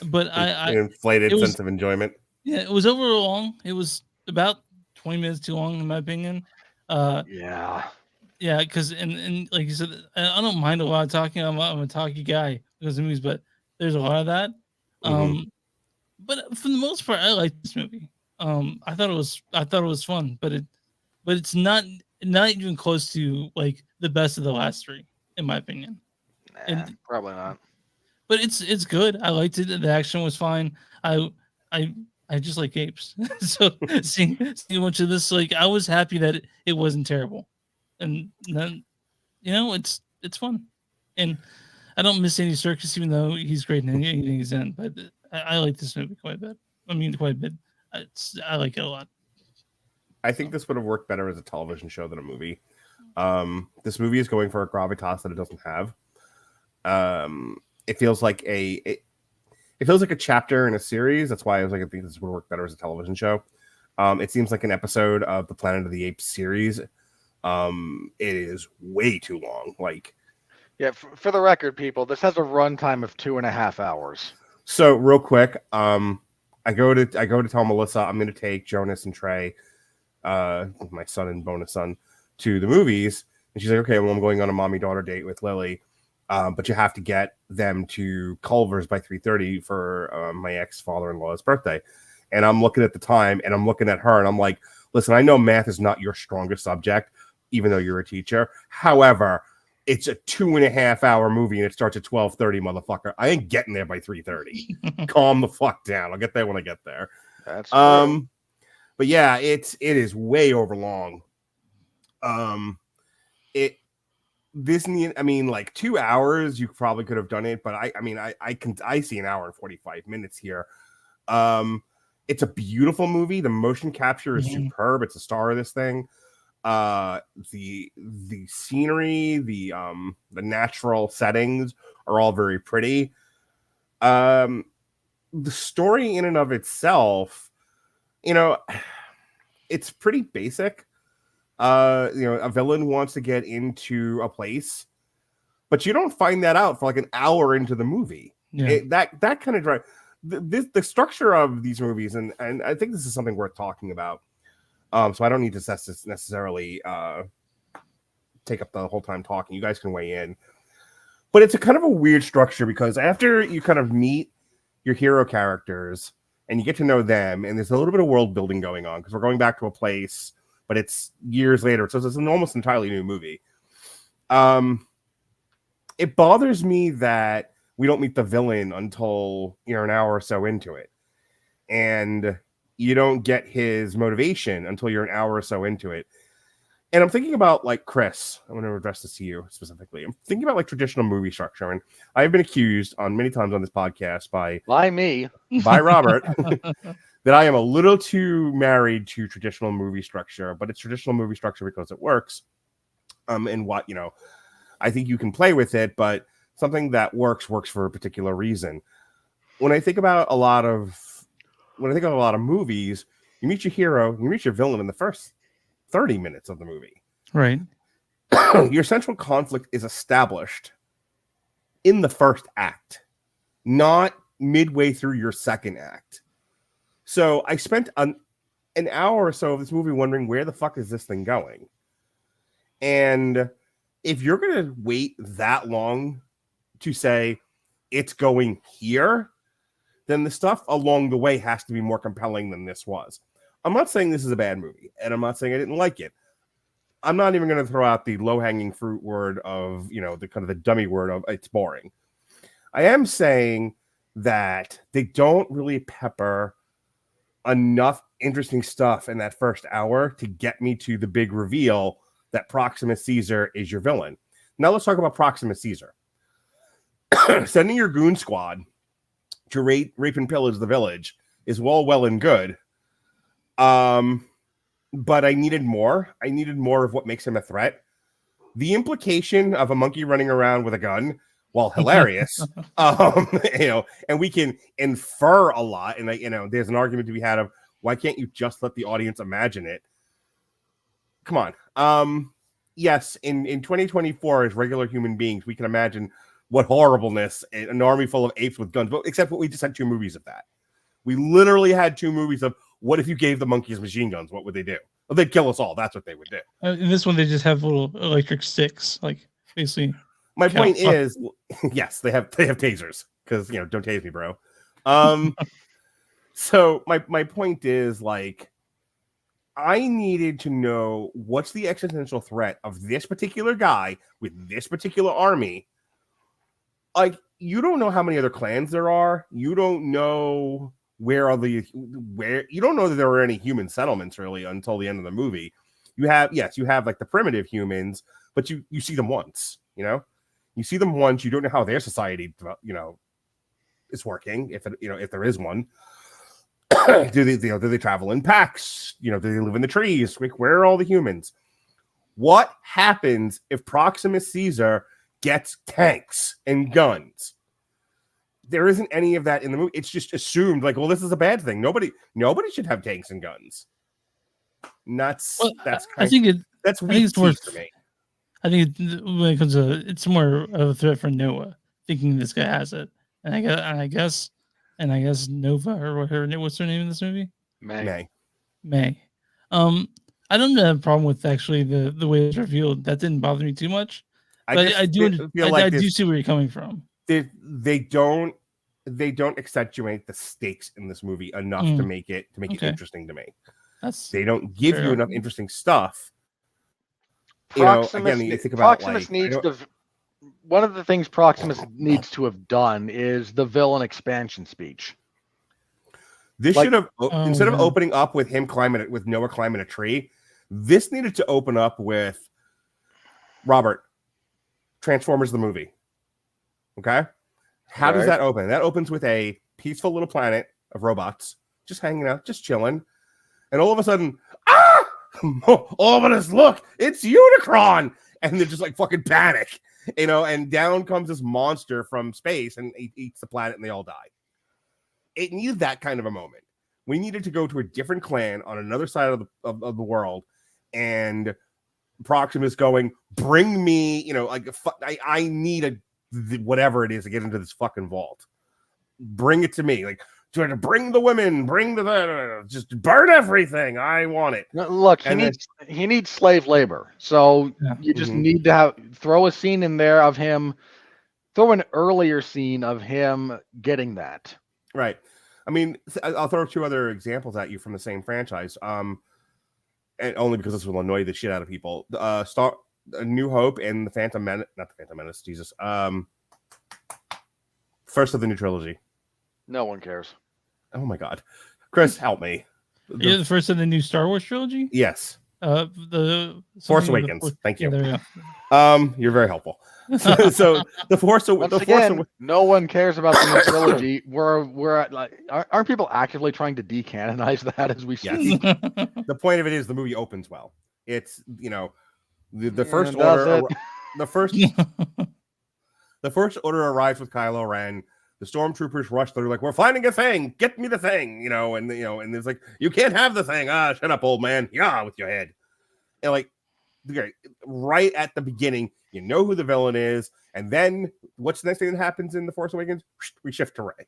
But an inflated sense of enjoyment. Yeah, it was over long. It was about 20 minutes too long, in my opinion. Yeah, because and like you said, I don't mind a lot of talking. I'm a talky guy because of movies, but there's a lot of that. But for the most part, I liked this movie. I thought it was fun, but it's not even close to like the best of the last 3, in my opinion. Probably not. But it's good. I liked it. The action was fine. I just like apes. So seeing a bunch of this, I was happy that it wasn't terrible. and then it's fun, and I don't miss Andy Serkis, even though he's great in anything he's in. But I like this movie quite a bit. I mean, quite a bit. I like it a lot. I think this would have worked better as a television show than a movie. This movie is going for a gravitas that it doesn't have. It feels like it feels like a chapter in a series. That's why I was like, I think this would work better as a television show. It seems like an episode of the Planet of the Apes series. It is way too long. Like, Yeah, for the record, people, this has a runtime of 2.5 hours. So real quick, I go to tell Melissa I'm going to take Jonas and Trey, my son and bonus son, to the movies, and she's like, okay, well, I'm going on a mommy-daughter date with Lily, but you have to get them to Culver's by 3:30 for my ex-father-in-law's birthday. And I'm looking at the time, and I'm looking at her, and I'm like, listen, I know math is not your strongest subject, even though you're a teacher. However, it's a 2.5 hour movie, and it starts at 12:30, motherfucker. I ain't getting there by 3:30. Calm the fuck down. I'll get there when I get there. That's true. But yeah, it is way over long. I mean, like 2 hours, you probably could have done it, but I see an hour and 45 minutes here. It's a beautiful movie. The motion capture is superb. It's the star of this thing. The scenery, the natural settings are all very pretty. The story in and of itself, it's pretty basic. A villain wants to get into a place, but you don't find that out for like an hour into the movie. Yeah. That kind of drive the structure of these movies, and I think this is something worth talking about. So I don't need to necessarily take up the whole time talking. You guys can weigh in. But it's a kind of a weird structure because after you kind of meet your hero characters and you get to know them, and there's a little bit of world building going on because we're going back to a place, but it's years later. So it's an almost entirely new movie. It bothers me that we don't meet the villain until an hour or so into it. And you don't get his motivation until you're an hour or so into it. And I'm thinking about, like, Chris, I want to address this to you specifically. I'm thinking about like traditional movie structure. And I've been accused on many times on this podcast by Robert that I am a little too married to traditional movie structure, but it's traditional movie structure because it works. And what, I think you can play with it, but something that works for a particular reason. When I think about a lot of movies, you meet your hero, you meet your villain in the first 30 minutes of the movie. Right. Your central conflict is established in the first act, not midway through your second act. So I spent an hour or so of this movie wondering, where the fuck is this thing going? And if you're going to wait that long to say it's going here, then the stuff along the way has to be more compelling than this was. I'm not saying this is a bad movie, and I'm not saying I didn't like it. I'm not even going to throw out the low-hanging fruit word of, the kind of the dummy word of it's boring. I am saying that they don't really pepper enough interesting stuff in that first hour to get me to the big reveal that Proxima Caesar is your villain. Now let's talk about Proxima Caesar. Sending your goon squad to rape and pillage the village is well and good. But I needed more. I needed more of what makes him a threat. The implication of a monkey running around with a gun, while hilarious, and we can infer a lot. And there's an argument to be had of why can't you just let the audience imagine it? Come on. Yes, in 2024, as regular human beings, we can imagine what horribleness an army full of apes with guns, but except we just had 2 movies of that. We literally had 2 movies of what if you gave the monkeys machine guns? What would they do? Well, they'd kill us all. That's what they would do. In this one, they just have little electric sticks, like basically. My point is, yes, they have tasers because don't tase me, bro. So my point is, like, I needed to know what's the existential threat of this particular guy with this particular army. Like, you don't know how many other clans there are. You don't know you don't know that there were any human settlements really until the end of the movie. you have like the primitive humans, but you see them once, you see them once. You don't know how their society, is working, if there is one. do they travel in packs? Do they live in the trees? Like, where are all the humans? What happens if Proximus Caesar gets tanks and guns? There isn't any of that in the movie. It's just assumed like, well, this is a bad thing. Nobody should have tanks and guns. That's that's weak for me. I think when it comes to it's more of a threat for Noah, thinking this guy has it, and I guess Nova or what's her name in this movie? May. I don't have a problem with actually the way it's revealed. That didn't bother me too much. But I do see where you're coming from. They don't accentuate the stakes in this movie enough to make it interesting to me. They don't give you enough interesting stuff. Proximus, you think about Proximus needs to. One of the things Proximus needs to have done is the villain expansion speech. This should have instead of opening up with Noah climbing a tree. This needed to open up with Robert, Transformers the movie. Okay, how does that open? That opens with a peaceful little planet of robots just hanging out, just chilling, and all of a sudden, ominous look! It's Unicron, and they're just like fucking panic, and down comes this monster from space and eats the planet, and they all die. It needed that kind of a moment. We needed to go to a different clan on another side of the world, and Proximus going, bring me, I need whatever it is to get into this fucking vault. Bring it to me. Like, trying to bring the women, just burn everything. I want it. Look, he needs slave labor. So you just need to throw a scene in there of him, throw an earlier scene of him getting that. Right. I mean, I'll throw two other examples at you from the same franchise. And only because this will annoy the shit out of people. A New Hope and the Phantom Menace, not the Phantom Menace, Jesus. First of the new trilogy. No one cares. Oh my God, Chris, help me. The first of the new Star Wars trilogy. Yes. The Force Awakens. Thank you. Yeah, there we go. You're very helpful. So the Force. No one cares about the new trilogy. We're at like, aren't people actively trying to decanonize that as we speak? Yes. The point of it is the movie opens well. It's the first order. The first order arrives with Kylo Ren. The stormtroopers rush through like, we're finding a thing. Get me the thing, and there's like, you can't have the thing. Shut up, old man. Yeah, with your head. And like, right at the beginning, you know who the villain is, and then what's the next thing that happens in The Force Awakens? We shift to Rey.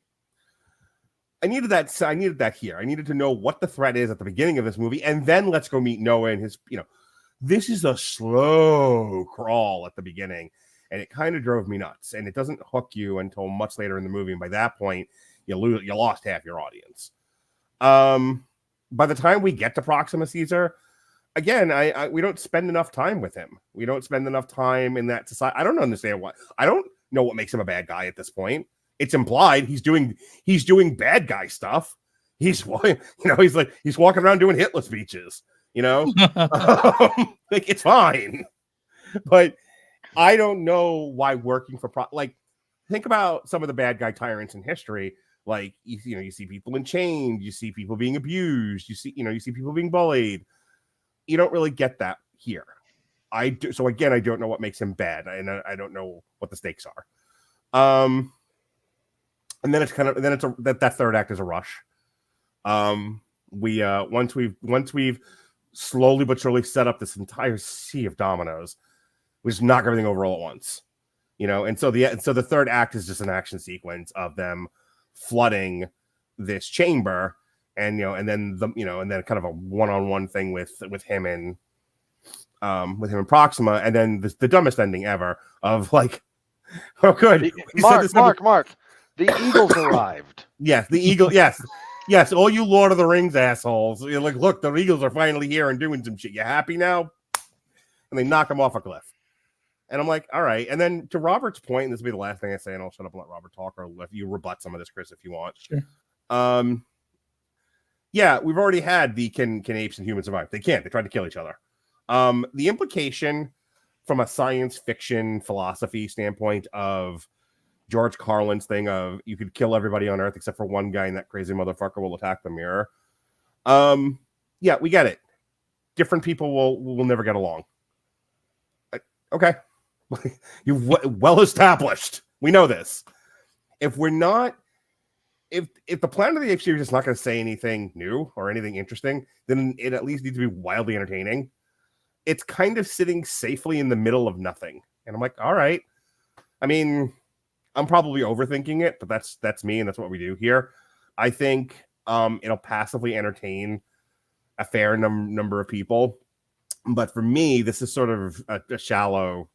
I needed that here. I needed to know what the threat is at the beginning of this movie, and then let's go meet Noah and his. This is a slow crawl at the beginning. And it kind of drove me nuts. And it doesn't hook you until much later in the movie. And by that point, you lost half your audience. By the time we get to Proximus Caesar, again, we don't spend enough time with him. We don't spend enough time in that society. I don't understand what. I don't know what makes him a bad guy at this point. It's implied he's doing bad guy stuff. He's walking around doing Hitler speeches. Like, it's fine, but. I don't know why working for think about some of the bad guy tyrants in history. Like, you see people in chains, you see people being abused, you see people being bullied. You don't really get that here. I do. So again, I don't know what makes him bad, and I don't know what the stakes are. And then it's that third act is a rush. Once we've slowly but surely set up this entire sea of dominoes. We just knock everything over all at once, and so the third act is just an action sequence of them flooding this chamber, and then kind of a one-on-one thing with him and Proxima, and then the dumbest ending ever of like, oh good, Mark, the Eagles arrived. Yes, the Eagle. Yes, all you Lord of the Rings assholes. You're like, look, the Eagles are finally here and doing some shit. You happy now? And they knock him off a cliff. And I'm like, all right. And then to Robert's point, and this will be the last thing I say, and I'll shut up and let Robert talk, or let you rebut some of this, Chris, if you want. Sure. Yeah, we've already had the can apes and humans survive? They can't. They tried to kill each other. The implication from a science fiction philosophy standpoint of George Carlin's thing of you could kill everybody on Earth except for one guy and that crazy motherfucker will attack the mirror. Yeah, we get it. Different people will never get along. Okay. You've well established. We know this. If we're not, if the Planet of the Apes series is not going to say anything new or anything interesting, then it at least needs to be wildly entertaining. It's kind of sitting safely in the middle of nothing. And I'm like, all right. I mean, I'm probably overthinking it, but that's me, and that's what we do here. I think it'll passively entertain a fair number of people. But for me, this is sort of a shallow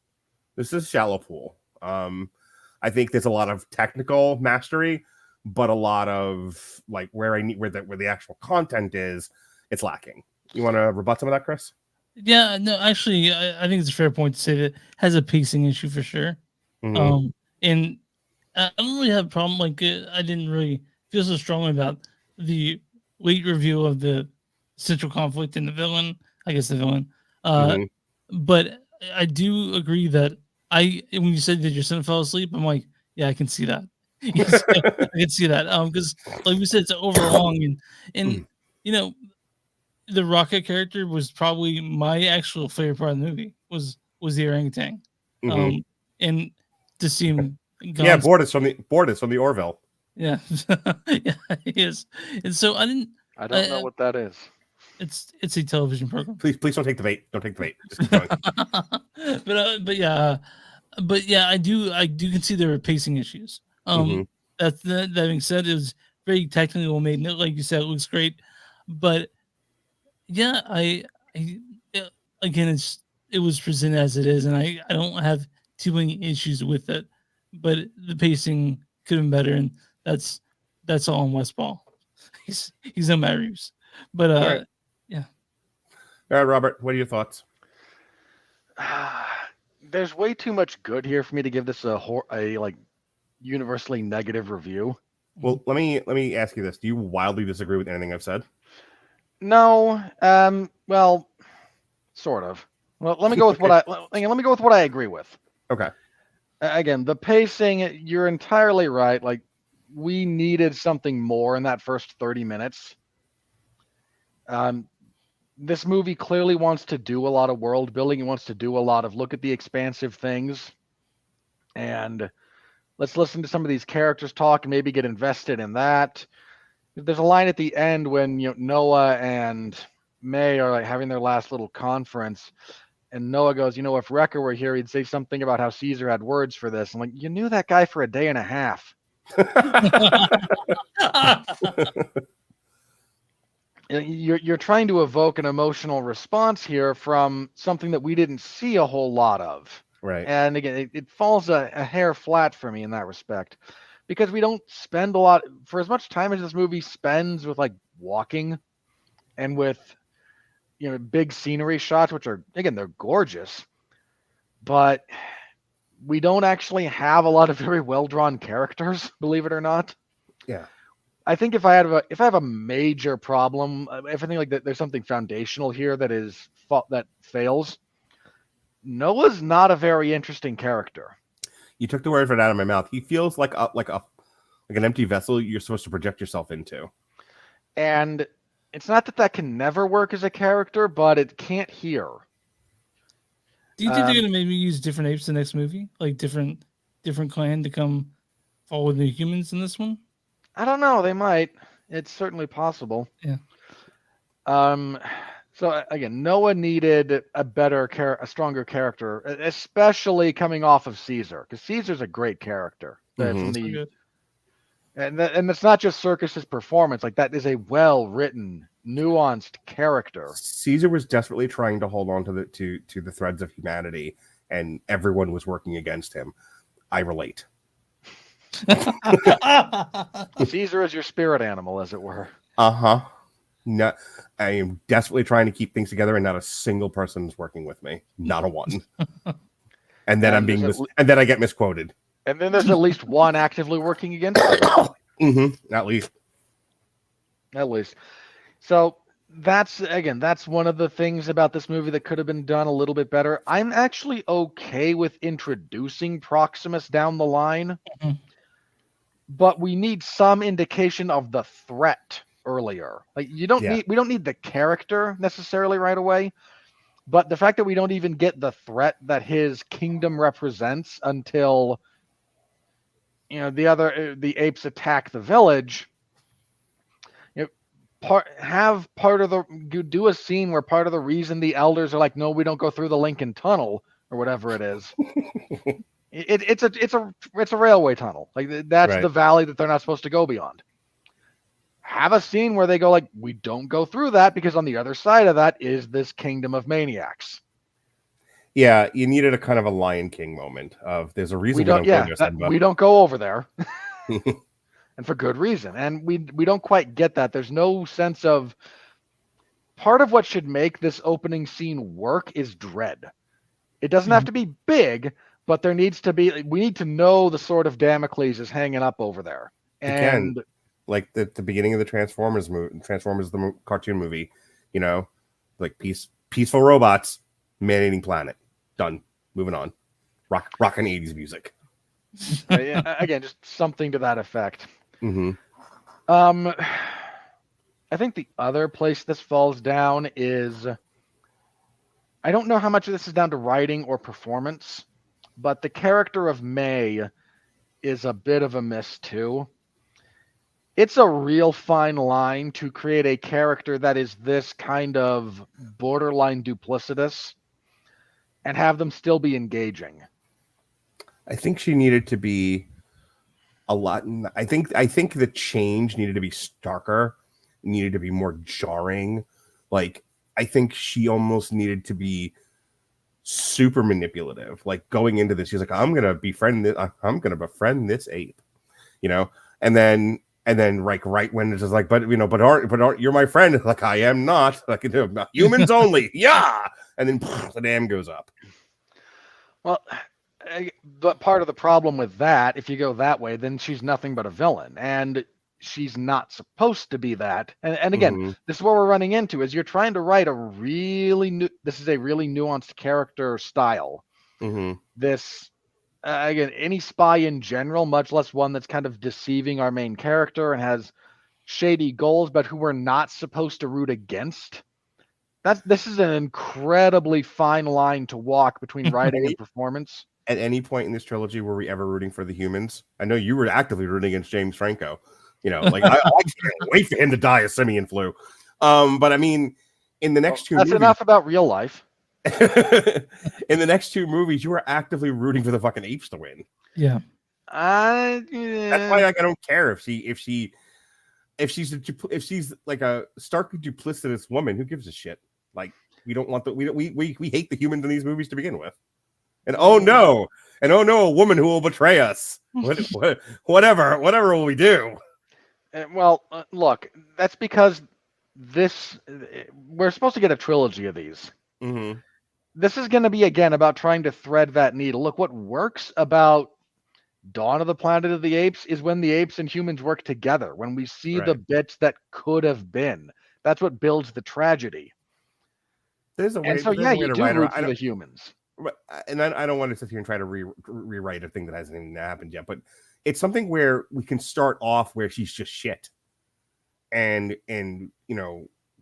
pool. I think there's a lot of technical mastery, but a lot of like where the actual content is, it's lacking. You want to rebut some of that, Chris? Yeah, no, actually, I think it's a fair point to say that it has a pacing issue for sure. Mm-hmm. And I don't really have a problem. Like, I didn't really feel so strongly about the late review of the central conflict and the villain. I guess the villain. But I do agree that when you said that your son fell asleep, I'm like, yeah, I can see that. Yes, I can see that. Because like we said, it's overlong and you know, the Rocket character was probably my actual favorite part of the movie. Was the orangutan. And to see him. Yeah, Bortus from the Orville. Yeah, yeah, he is. And so I don't know what that is. It's a television program. Please don't take the bait. Don't take the bait. Just keep going. but yeah, I do can see there are pacing issues. That being said, it was very technically well made. And like you said, it looks great. But yeah, again, it was presented as it is, and I don't have too many issues with it. But the pacing could have been better, and that's all on Wes Ball. He's no Matt Reeves. But right. Yeah. All right, Robert, what are your thoughts? There's way too much good here for me to give this a like universally negative review. Well, let me ask you this: do you wildly disagree with anything I've said? No. Well, sort of. Well, let me go with what I agree with. Okay. Again, the pacing, you're entirely right. Like, we needed something more in that first 30 minutes. This movie clearly wants to do a lot of world building. It wants to do a lot of look at the expansive things. And let's listen to some of these characters talk and maybe get invested in that. There's a line at the end when Noah and May are like having their last little conference. And Noah goes, if Wrecker were here, he'd say something about how Caesar had words for this. I'm like, you knew that guy for a day and a half. You're trying to evoke an emotional response here from something that we didn't see a whole lot of. Right. And again, it falls a hair flat for me in that respect. Because we don't spend a lot, for as much time as this movie spends with like walking and with big scenery shots, which are, again, they're gorgeous, but we don't actually have a lot of very well-drawn characters, believe it or not. Yeah. I think if I have a major problem, if I think like that there's something foundational here that fails, Noah's not a very interesting character. You took the word right out of my mouth. He feels like an empty vessel you're supposed to project yourself into. And it's not that can never work as a character, but it can't here. Do you think they're gonna maybe use different apes in the next movie, like different clan to come fall with the humans in this one? I don't know. They might. It's certainly possible. Yeah. So again, Noah needed a stronger character, especially coming off of Caesar, because Caesar's a great character. And it's not just Serkis's performance. Like, that is a well-written, nuanced character. Caesar was desperately trying to hold on to the threads of humanity, and everyone was working against him. I relate. Caesar is your spirit animal, as it were. Uh-huh. No, I am desperately trying to keep things together, and not a single person is working with me. Not a one. And then and then I get misquoted. And then there's at least one actively working against it. At least. At least. So that's one of the things about this movie that could have been done a little bit better. I'm actually okay with introducing Proximus down the line, Mhm. but we need some indication of the threat earlier. Like we don't need the character necessarily right away, but the fact that we don't even get the threat that his kingdom represents until the apes attack the village. Do a scene where part of the reason the elders are like, no, we don't go through the Lincoln Tunnel or whatever it is. It's a railway tunnel. Like that's the valley that they're not supposed to go beyond. Have a scene where they go like, we don't go through that because on the other side of that is this kingdom of maniacs. Yeah, you needed a kind of a Lion King moment of there's a reason we don't go there, Simba. We don't go over there. And for good reason. And we don't quite get that. There's no sense of part of what should make this opening scene work is dread. It doesn't have to be big, but there needs to be, we need to know the sword of Damocles is hanging up over there. And again, like the beginning of the Transformers the cartoon movie, like peaceful robots, man-eating planet. Done. Moving on. Rockin' 80s music. Again, just something to that effect. Mm-hmm. I think the other place this falls down is, I don't know how much of this is down to writing or performance, but the character of May is a bit of a miss too. It's a real fine line to create a character that is this kind of borderline duplicitous and have them still be engaging. I think she needed to be a lot. I think the change needed to be starker, needed to be more jarring. Like, I think she almost needed to be super manipulative. Like going into this, she's like, I'm gonna befriend this ape, and then like right when it's just like, but aren't you're my friend? Like, I am not. Like, humans only. Yeah. And then the dam goes up. Well, but part of the problem with that, if you go that way, then she's nothing but a villain, and she's not supposed to be that. And again, this is what we're running into: is you're trying to write this is a really nuanced character style. This again, any spy in general, much less one that's kind of deceiving our main character and has shady goals, but who we're not supposed to root against. This is an incredibly fine line to walk between writing and performance. At any point in this trilogy, were we ever rooting for the humans? I know you were actively rooting against James Franco. Like I can't wait for him to die of simian flu. But I mean, in the next two movies, enough about real life. In the next two movies, you were actively rooting for the fucking apes to win. Yeah. That's why I don't care if she's like a starkly duplicitous woman. Who gives a shit? Like, we don't want we hate the humans in these movies to begin with. And oh no, a woman who will betray us. Whatever will we do? Well, look, that's because we're supposed to get a trilogy of these. This is going to be, again, about trying to thread that needle. Look, what works about Dawn of the Planet of the Apes is when the apes and humans work together, when we see the bits that could have been. That's what builds the tragedy. There's a way. And so, you do root for the humans. And I don't want to sit here and try to rewrite a thing that hasn't even happened yet, but it's something where we can start off where she's just shit, and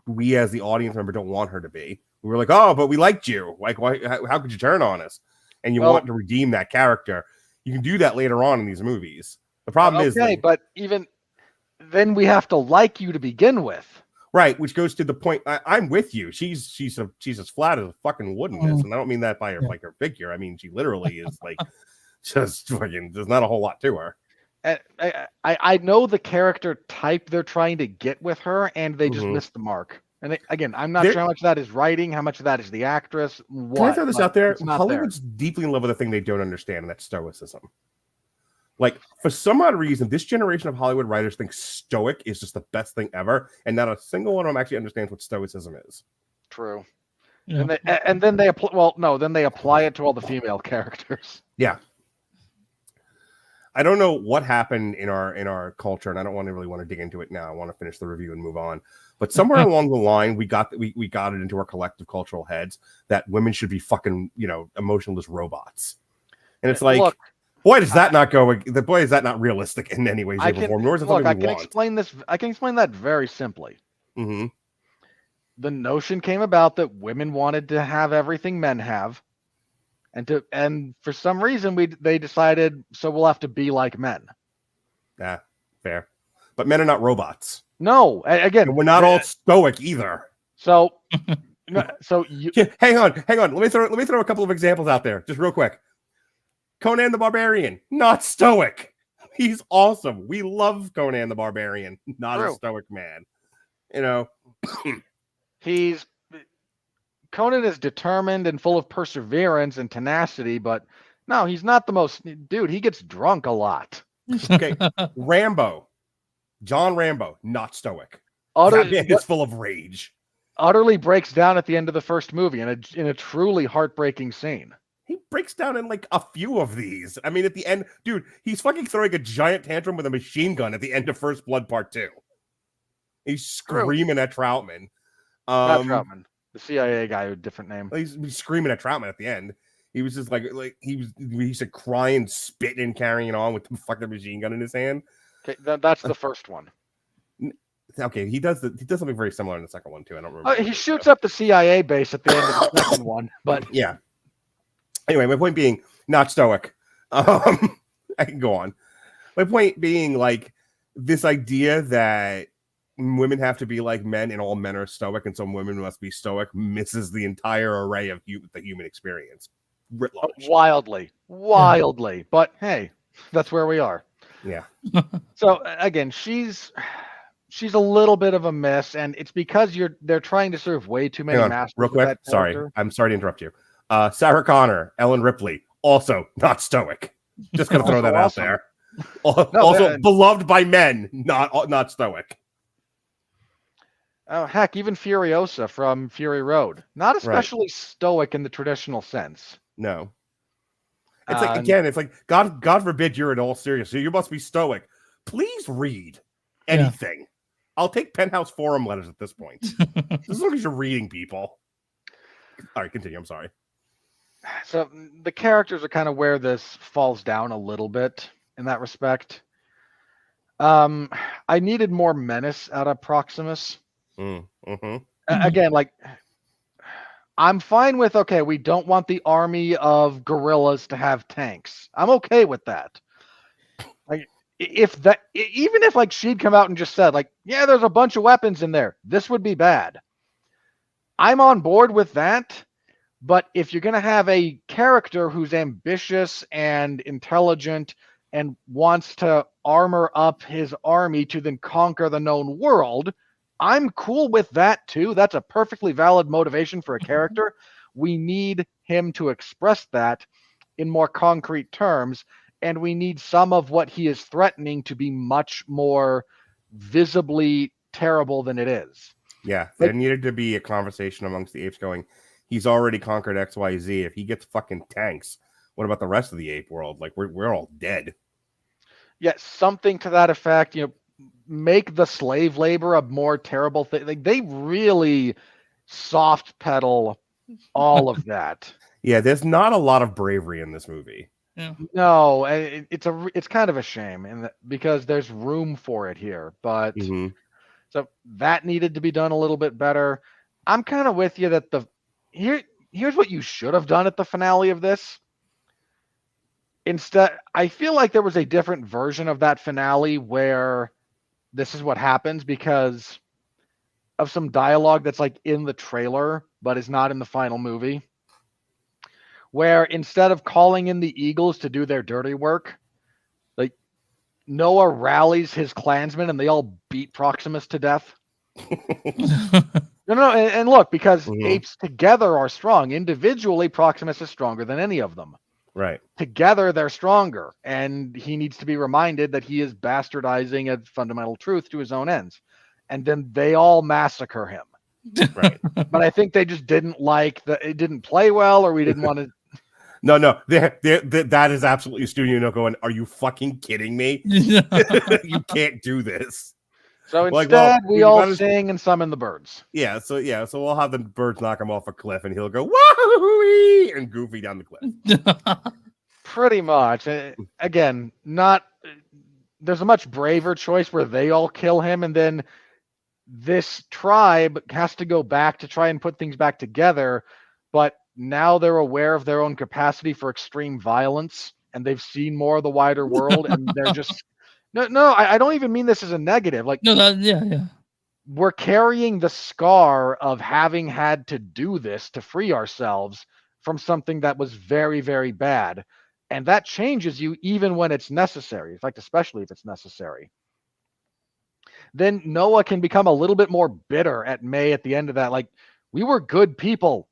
we as the audience member don't want her to be. We were like, oh, but we liked you. Like, why? How could you turn on us? And you want to redeem that character. You can do that later on in these movies. The problem is, but even then, we have to like you to begin with. Right, which goes to the point. I'm with you. She's as flat as a fucking wooden is, and I don't mean that by her like her figure. I mean she literally is like just fucking. There's not a whole lot to her. I know the character type they're trying to get with her, and they just missed the mark. And again, I'm not sure how much of that is writing, how much of that is the actress. Can I throw this out there? Hollywood's deeply in love with a thing they don't understand, and that's stoicism. Like, for some odd reason, this generation of Hollywood writers think stoic is just the best thing ever, and not a single one of them actually understands what stoicism is. True. Yeah. And then they apply it to all the female characters. Yeah. I don't know what happened in our culture, and I don't really want to dig into it now. I want to finish the review and move on. But somewhere along the line, we got it into our collective cultural heads that women should be fucking, emotionless robots. And it's like, Look, boy, does that not go? Boy, is that not realistic in any way, shape, or form? Nor is it something we want. Explain this. I can explain that very simply. Mm-hmm. The notion came about that women wanted to have everything men have, and for some reason they decided, so we'll have to be like men. Yeah, fair. But men are not robots. No, again, and we're not all stoic either. So, hang on. Let me throw a couple of examples out there, just real quick. Conan the Barbarian, not stoic. He's awesome. We love Conan the Barbarian, not a stoic man. Conan is determined and full of perseverance and tenacity, but no, he's not the most dude. He gets drunk a lot. Okay, John Rambo, not stoic. That man is full of rage. Utterly breaks down at the end of the first movie in a truly heartbreaking scene. He breaks down in like a few of these. I mean, at the end, dude, he's fucking throwing a giant tantrum with a machine gun at the end of First Blood Part 2. He's screaming at Troutman. Not Troutman, the CIA guy with a different name. He's screaming at Troutman at the end. He was just like he said crying, spitting, carrying on with the fucking machine gun in his hand. Okay, that's the first one. Okay, he does something very similar in the second one too. I don't remember. He shoots up the CIA base at the end of the second one, but yeah. Anyway, my point being, not stoic. I can go on. My point being, like, this idea that women have to be like men and all men are stoic and some women must be stoic misses the entire array of the human experience. Wildly. But hey, that's where we are. Yeah. So again, she's a little bit of a miss, and it's because they're trying to serve way too many masters. Real quick, I'm sorry to interrupt you. Sarah Connor, Ellen Ripley, also not stoic. Just gonna throw that out there. Also beloved by men, not stoic. Oh heck, even Furiosa from Fury Road, not especially stoic in the traditional sense. No. It's like again, it's like God forbid you're in all serious. You must be stoic. Please read anything. Yeah. I'll take Penthouse forum letters at this point. As long as you're reading people. All right, continue. I'm sorry. So the characters are kind of where this falls down a little bit in that respect. I needed more menace out of Proximus. Mm-hmm. Again, like, I'm fine with, okay, we don't want the army of gorillas to have tanks. I'm okay with that. Like, even if like she'd come out and just said, like, yeah, there's a bunch of weapons in there, this would be bad. I'm on board with that. But if you're going to have a character who's ambitious and intelligent and wants to armor up his army to then conquer the known world, I'm cool with that too. That's a perfectly valid motivation for a character. We need him to express that in more concrete terms, and we need some of what he is threatening to be much more visibly terrible than it is. Yeah, there needed to be a conversation amongst the apes going, he's already conquered XYZ. If he gets fucking tanks, what about the rest of the ape world? Like, we're all dead. Yeah, something to that effect. Make the slave labor a more terrible thing. Like, they really soft pedal all of that. Yeah, there's not a lot of bravery in this movie. Yeah. No, it's kind of a shame, because there's room for it here. But so that needed to be done a little bit better. I'm kind of with you that here's what you should have done at the finale of this. Instead, I feel like there was a different version of that finale where this is what happens because of some dialogue that's like in the trailer, but is not in the final movie. Where instead of calling in the Eagles to do their dirty work, like Noah rallies his clansmen and they all beat Proximus to death. No, and look, because apes together are strong. Individually, Proximus is stronger than any of them. Right. Together, they're stronger, and he needs to be reminded that he is bastardizing a fundamental truth to his own ends. And then they all massacre him. Right. But I think they just didn't like that it didn't play well, or we didn't want to. No, that is absolutely Studio No going, are you fucking kidding me? You can't do this. So Like, instead, well, we we've all got to- sing and summon the birds. So we'll have the birds knock him off a cliff, and he'll go wahoo and goofy down the cliff. Pretty much. Again, not. There's a much braver choice where they all kill him, and then this tribe has to go back to try and put things back together. But now they're aware of their own capacity for extreme violence, and they've seen more of the wider world, and they're just no. I don't even mean this as a negative. Like, No, yeah. we're carrying the scar of having had to do this to free ourselves from something that was very, very bad. And that changes you even when it's necessary. In fact, especially if it's necessary. Then Noah can become a little bit more bitter at May at the end of that. Like, we were good people.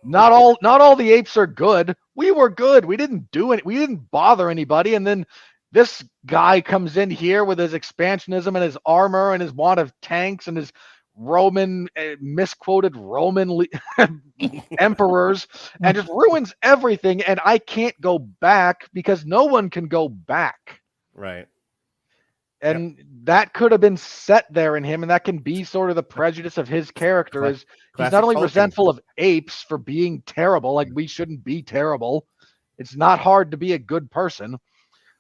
Not all the apes are good. We were good. We didn't do it. We didn't bother anybody. And then this guy comes in here with his expansionism and his armor and his want of tanks and his Roman, misquoted Roman emperors, and just ruins everything. And I can't go back because no one can go back. Right. And that could have been set there in him, and that can be sort of the prejudice of his character. Is he's not only resentful of apes for being terrible, like we shouldn't be terrible. It's not hard to be a good person,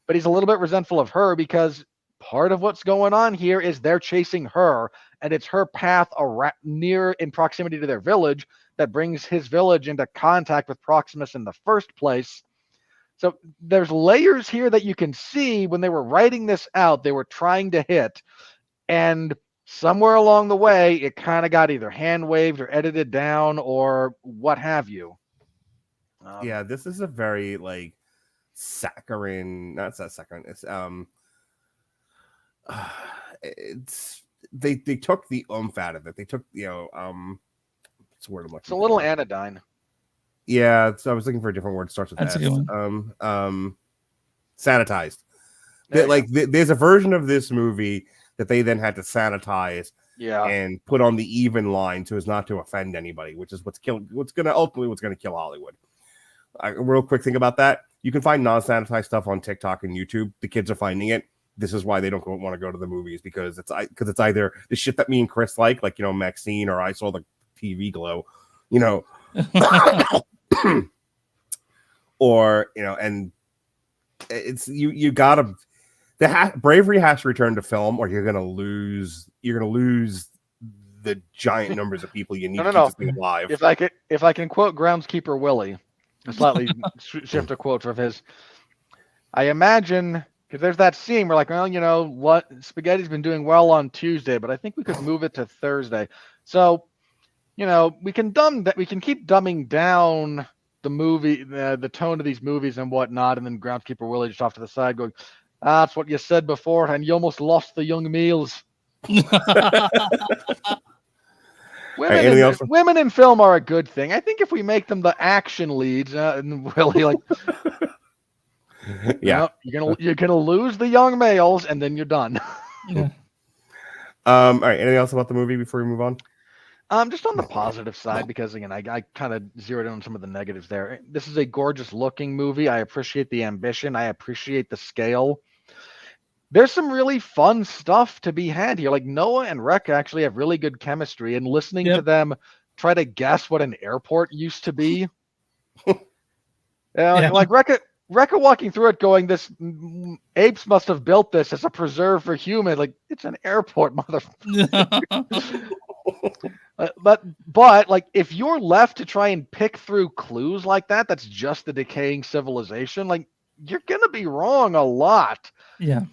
but he's a little bit resentful of her because part of what's going on here is they're chasing her, and it's her path near in proximity to their village that brings his village into contact with Proximus in the first place. So there's layers here that you can see when they were writing this out, they were trying to hit, and somewhere along the way, it kind of got either hand waved or edited down or what have you. Yeah, this is a very like saccharine, not saccharine. It's they took the out of it. They took what's the word I'm looking It's a little anodyne. Yeah, so I was looking for a different word. Starts with That's S. a good one. Sanitized. There's a version of this movie that they then had to sanitize, and put on the even line so as not to offend anybody, which is what's gonna kill Hollywood. Real quick thing about that: you can find non-sanitized stuff on TikTok and YouTube. The kids are finding it. This is why they don't want to go to the movies because it's either the shit that me and Chris like Maxine, or I saw the TV glow, or and it's you gotta bravery has to return to film, or you're gonna lose the giant numbers of people you need to keep this thing alive. If I can quote groundskeeper Willie, a slightly shift a quote from his, I imagine, because there's that scene where like, well, what spaghetti's been doing well on Tuesday, but I think we could move it to Thursday. So we can keep dumbing down the movie, the tone of these movies and whatnot, and then groundskeeper Willie just off to the side going, that's what you said before, and you almost lost the young meals. Women in film are a good thing. I think if we make them the action leads, and Willie like, yeah, you're gonna lose the young males, and then you're done. Yeah. All right. Anything else about the movie before we move on? Just on the positive side, because again, I kind of zeroed in on some of the negatives there. This is a gorgeous looking movie. I appreciate the ambition. I appreciate the scale. There's some really fun stuff to be had here. Like Noah and Rekka actually have really good chemistry, and listening to them try to guess what an airport used to be. Like Rekka walking through it going, this apes must have built this as a preserve for human. Like, it's an airport, motherfucker. But like, if you're left to try and pick through clues like that, that's just the decaying civilization. Like, you're gonna be wrong a lot. Yeah.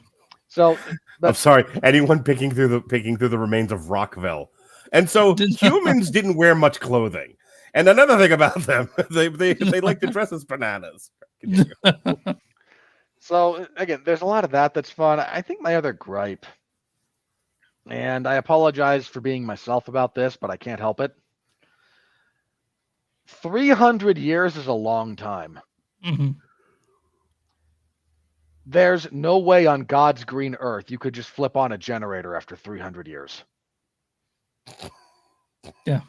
So I'm sorry, anyone picking through the remains of Rockville, and so humans didn't wear much clothing. And another thing about them, they like to dress as bananas. So again, there's a lot of that's fun. I think my other gripe, and I apologize for being myself about this, but I can't help it. 300 years is a long time. Mm-hmm. There's no way on God's green earth you could just flip on a generator after 300 years. Yeah.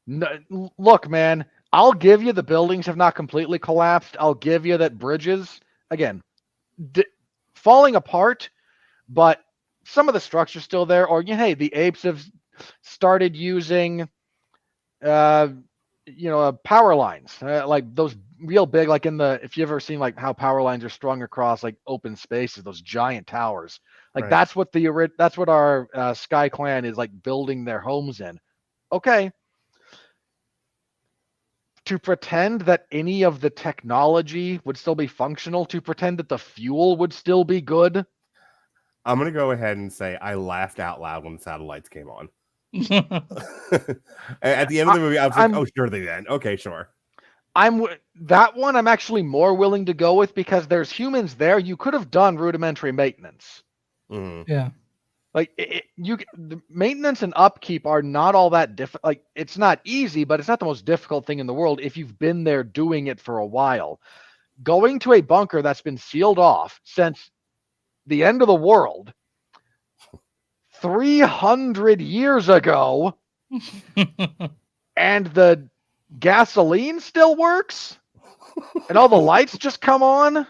No, look, man, I'll give you the buildings have not completely collapsed. I'll give you that bridges, again, falling apart, but some of the structure's still there, or hey, the apes have started using power lines, like those real big, like if you ever seen like how power lines are strung across like open spaces, those giant towers, like Right. that's what our Sky Clan is like building their homes in. Okay. To pretend that any of the technology would still be functional, to pretend that the fuel would still be good. I'm gonna go ahead and say I laughed out loud when the satellites came on. At the end of the movie, I was like, "Oh, sure they then. Okay, sure." That one I'm actually more willing to go with because there's humans there. You could have done rudimentary maintenance. Yeah. Like the maintenance and upkeep are not all that difficult. Like it's not easy, but it's not the most difficult thing in the world if you've been there doing it for a while. Going to a bunker that's been sealed off since the end of the world 300 years ago and the gasoline still works and all the lights just come on.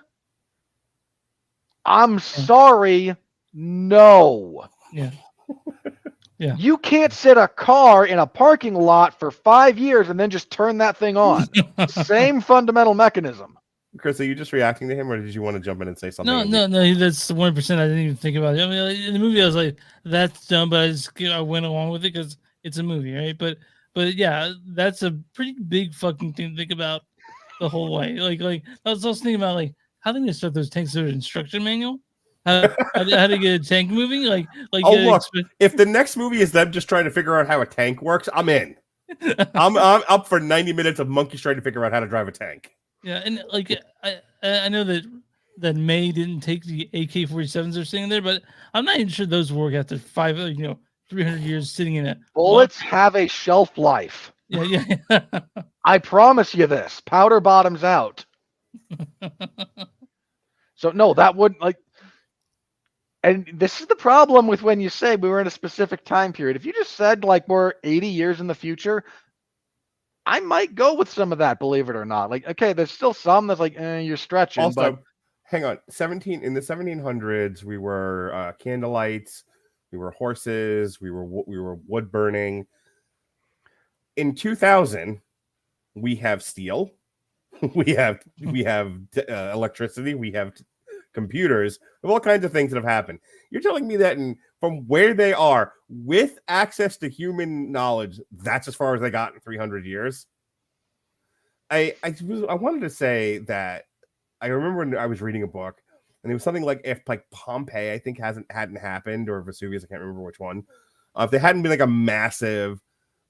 I'm sorry. No. Yeah. Yeah. You can't sit a car in a parking lot for 5 years and then just turn that thing on. Same fundamental mechanism. Chris, are you just reacting to him, or did you want to jump in and say something? No. That's the 1% I didn't even think about it. I mean, in the movie, I was like, "That's dumb," but I went along with it because it's a movie, right? But yeah, that's a pretty big fucking thing to think about the whole way. Like I was also thinking about like how they start those tanks. Their instruction manual. How to get a tank moving? Like look, if the next movie is them just trying to figure out how a tank works, I'm in. I'm up for 90 minutes of monkeys trying to figure out how to drive a tank. Yeah, and like I know that May didn't take the AK-47s they're sitting there, but I'm not even sure those work after 300 years sitting in a bullets have a shelf life. Yeah. I promise you this. Powder bottoms out. So no, that wouldn't like. And this is the problem with when you say we were in a specific time period. If you just said like we're 80 years in the future, I might go with some of that, believe it or not. Like, okay, there's still some that's like, you're stretching. Also, but hang on. In the 1700s, we were candlelights, we were horses, we were wood burning. In 2000, we have steel, we have electricity, we have computers, of all kinds of things that have happened. You're telling me that from where they are, with access to human knowledge, that's as far as they got in 300 years? I wanted to say that I remember when I was reading a book, and it was something like if like Pompeii, I think hadn't happened, or Vesuvius, I can't remember which one. If there hadn't been like a massive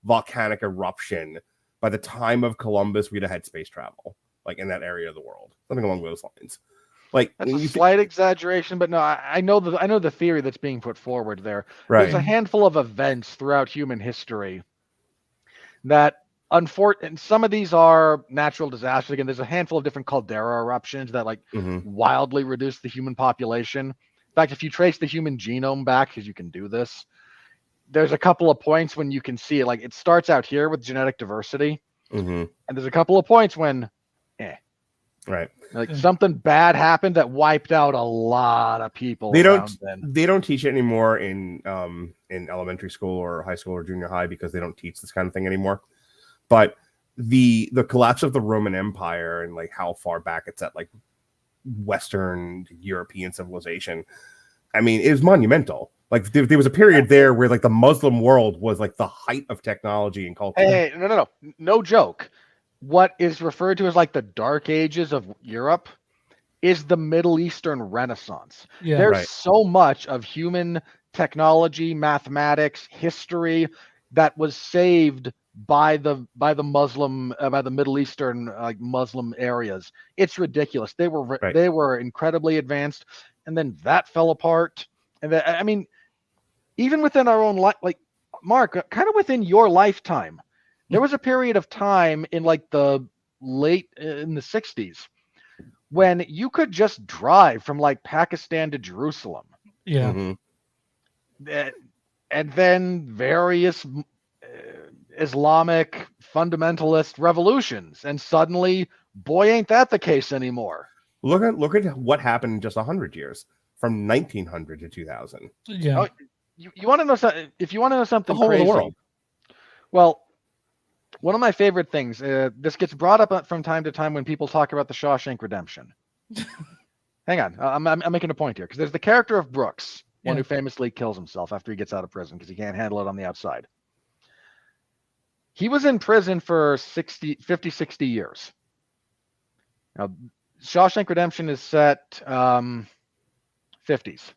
volcanic eruption, by the time of Columbus, we'd have had space travel, like in that area of the world, something along those lines. Like that's a slight exaggeration, but no, I know the theory that's being put forward there. Right. There's a handful of events throughout human history that, and some of these are natural disasters. Again, there's a handful of different caldera eruptions that like wildly reduce the human population. In fact, if you trace the human genome back, because you can do this, there's a couple of points when you can see it. Like it starts out here with genetic diversity, and there's a couple of points when, right. Like something bad happened that wiped out a lot of people. They don't teach it anymore in elementary school or high school or junior high because they don't teach this kind of thing anymore. But the collapse of the Roman Empire and like how far back it's at, like Western European civilization, I mean, it was monumental. Like there was a period there where like the Muslim world was like the height of technology and culture. Hey, no joke. What is referred to as like the Dark Ages of Europe is the Middle Eastern Renaissance. Yeah, There's so much of human technology, mathematics, history that was saved by the Muslim by the Middle Eastern like Muslim areas. It's ridiculous. They were incredibly advanced, and then that fell apart. And I mean, even within our own life, like Mark, kind of within your lifetime. There was a period of time in like the late in the 60s when you could just drive from like Pakistan to Jerusalem. Yeah. And then various Islamic fundamentalist revolutions. And suddenly, boy, ain't that the case anymore. Look at what happened in just 100 years. from 1900 to 2000. Yeah. Oh, you want to know something? If you want to know something The whole crazy, of the world. well, one of my favorite things. This gets brought up from time to time when people talk about the Shawshank Redemption. Hang on, I'm making a point here because there's the character of Brooks, one Yeah. who famously kills himself after he gets out of prison because he can't handle it on the outside. He was in prison for 50, 60 years. Now, Shawshank Redemption is set 50s.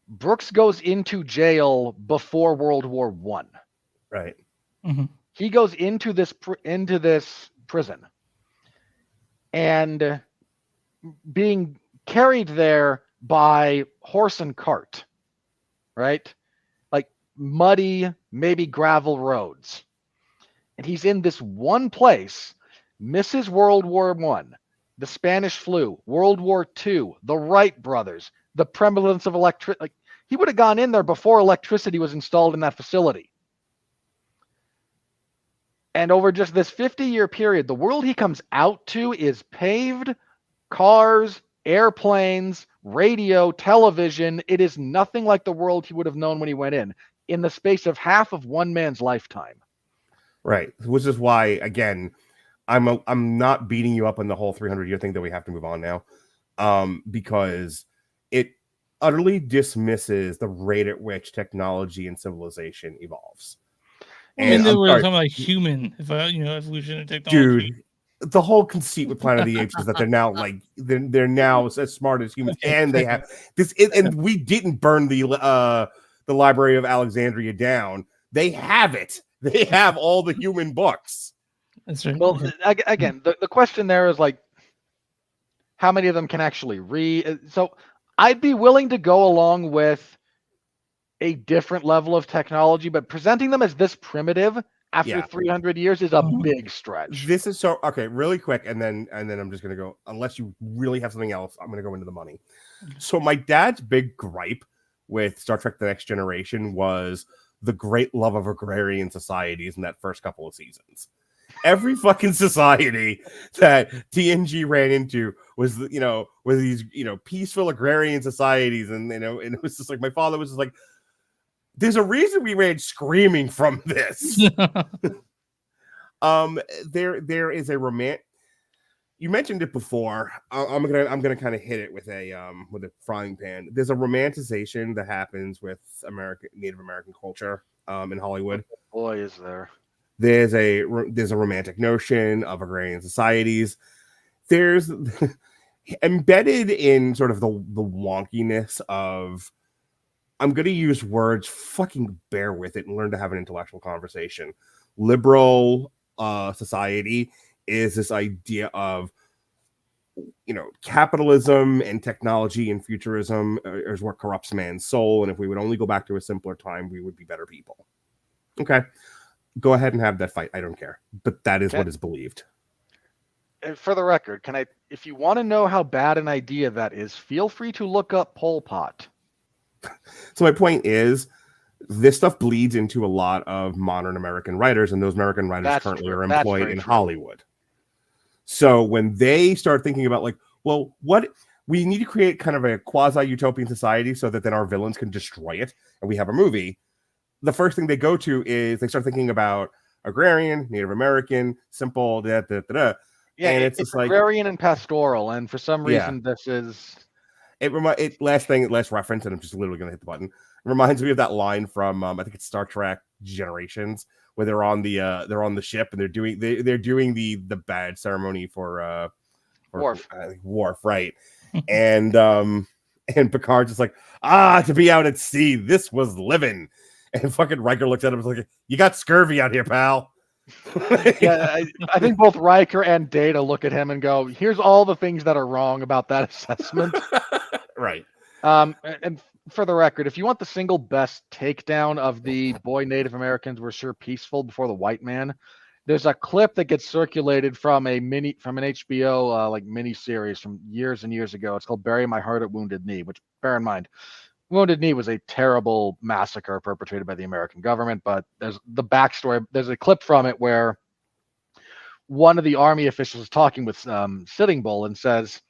Brooks goes into jail before World War One. Right. Mm-hmm. He goes into this prison and being carried there by horse and cart, right? Like muddy, maybe gravel roads. And he's in this one place, misses World War One, the Spanish flu, World War II, the Wright brothers, the prevalence of electricity. Like, he would have gone in there before electricity was installed in that facility. And over just this 50-year period, the world he comes out to is paved, cars, airplanes, radio, television. It is nothing like the world he would have known when he went in the space of half of one man's lifetime. Right. Which is why, again, I'm not beating you up on the whole 300-year thing that we have to move on now, because it utterly dismisses the rate at which technology and civilization evolves. I mean, And they I'm were sorry, talking about human, evolution and technology. dude, the whole conceit with Planet of the Apes is that they're now they're now as smart as humans, and they have this. And we didn't burn the Library of Alexandria down. They have it. They have all the human books. That's right. Well, again, the question there is like, how many of them can actually read? So I'd be willing to go along with a different level of technology, but presenting them as this primitive after 300 years is a big stretch. This is so okay. Really quick, and then I'm just gonna go. Unless you really have something else, I'm gonna go into the money. So my dad's big gripe with Star Trek: The Next Generation was the great love of agrarian societies in that first couple of seasons. Every fucking society that TNG ran into was, was these, peaceful agrarian societies, and and it was just like my father was just like, there's a reason we ran screaming from this. There is a romantic. You mentioned it before. I'm gonna kind of hit it with a frying pan. There's a romanticization that happens with Native American culture in Hollywood. Boy, is there. There's a romantic notion of agrarian societies. There's embedded in sort of the wonkiness of, I'm going to use words, fucking bear with it and learn to have an intellectual conversation. Liberal society is this idea of, capitalism and technology and futurism is what corrupts man's soul. And if we would only go back to a simpler time, we would be better people. Okay. Go ahead and have that fight. I don't care. But that is what is believed. And for the record, if you want to know how bad an idea that is, feel free to look up Pol Pot. So my point is, this stuff bleeds into a lot of modern American writers, and those American writers currently are employed in Hollywood. So when they start thinking about what we need to create kind of a quasi-utopian society so that then our villains can destroy it and we have a movie, the first thing they go to is they start thinking about agrarian, Native American, simple, Yeah, and it's just agrarian and pastoral, and for some reason this is last reference, and I'm just literally gonna hit the button. It reminds me of that line from I think it's Star Trek Generations, where they're on the ship and they're doing the badge ceremony for Worf, right? and Picard's just like, to be out at sea, this was living. And fucking Riker looks at him and is like, you got scurvy out here, pal. Yeah, I think both Riker and Data look at him and go, here's all the things that are wrong about that assessment. Right. And for the record, if you want the single best takedown of the boy Native Americans were sure peaceful before the white man, there's a clip that gets circulated from an HBO mini series from years and years ago. It's called Bury My Heart at Wounded Knee, which, bear in mind, Wounded Knee was a terrible massacre perpetrated by the American government, but there's the backstory. There's a clip from it where one of the army officials is talking with Sitting Bull and says,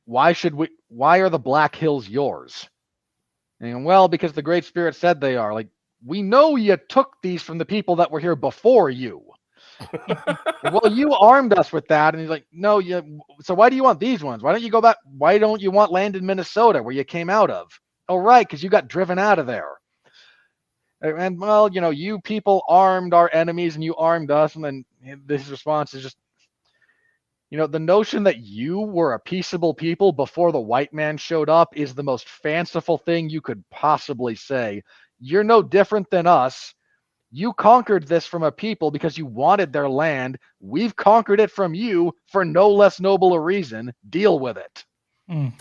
why are the Black Hills yours? And well, because the Great Spirit said they are. Like, we know you took these from the people that were here before you. Well, you armed us with that. And he's like, no, so why do you want these ones? Why don't you go back? Why don't you want land in Minnesota where you came out of? Oh, right, because you got driven out of there. And well, you people armed our enemies and you armed us. And then this response is just, the notion that you were a peaceable people before the white man showed up is the most fanciful thing you could possibly say. You're no different than us. You conquered this from a people because you wanted their land. We've conquered it from you for no less noble a reason. Deal with it. Mm.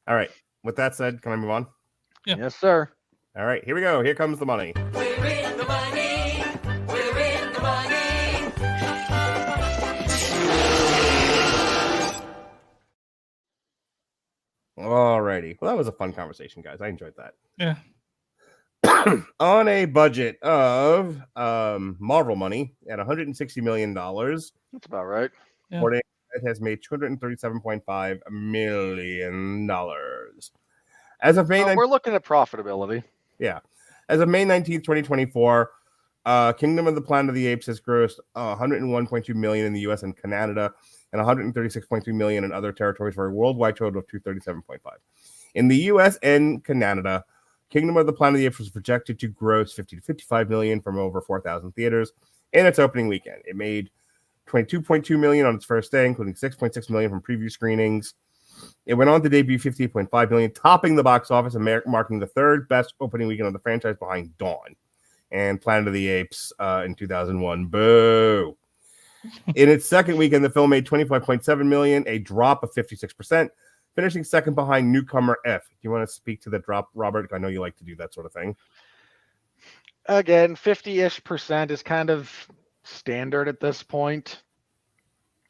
All right. With that said, can I move on? Yeah. Yes, sir. All right. Here we go. Here comes the money. We're in the money. We're in the money. Alrighty. Well, that was a fun conversation, guys. I enjoyed that. Yeah. On a budget of Marvel money at $160 million, That's about right. Yeah. Fortnite has made $237.5 million. As of May 19th, We're looking at profitability. as of May 19th, 2024, Kingdom of the Planet of the Apes has grossed $101.2 million in the US and Canada and $136.2 million in other territories for a worldwide total of $237.5. In the US and Canada, Kingdom of the Planet of the Apes was projected to gross $50 to $55 million from over 4,000 theaters in its opening weekend. It made $22.2 million on its first day, including $6.6 million from preview screenings. It went on to debut $58.5 million, topping the box office and marking the third best opening weekend of the franchise behind Dawn and Planet of the Apes in 2001. Boo! In its second weekend, the film made $25.7 million, a drop of 56%, finishing second behind newcomer F. Do you want to speak to the drop, Robert? I know you like to do that sort of thing. Again, 50-ish% is kind of standard at this point.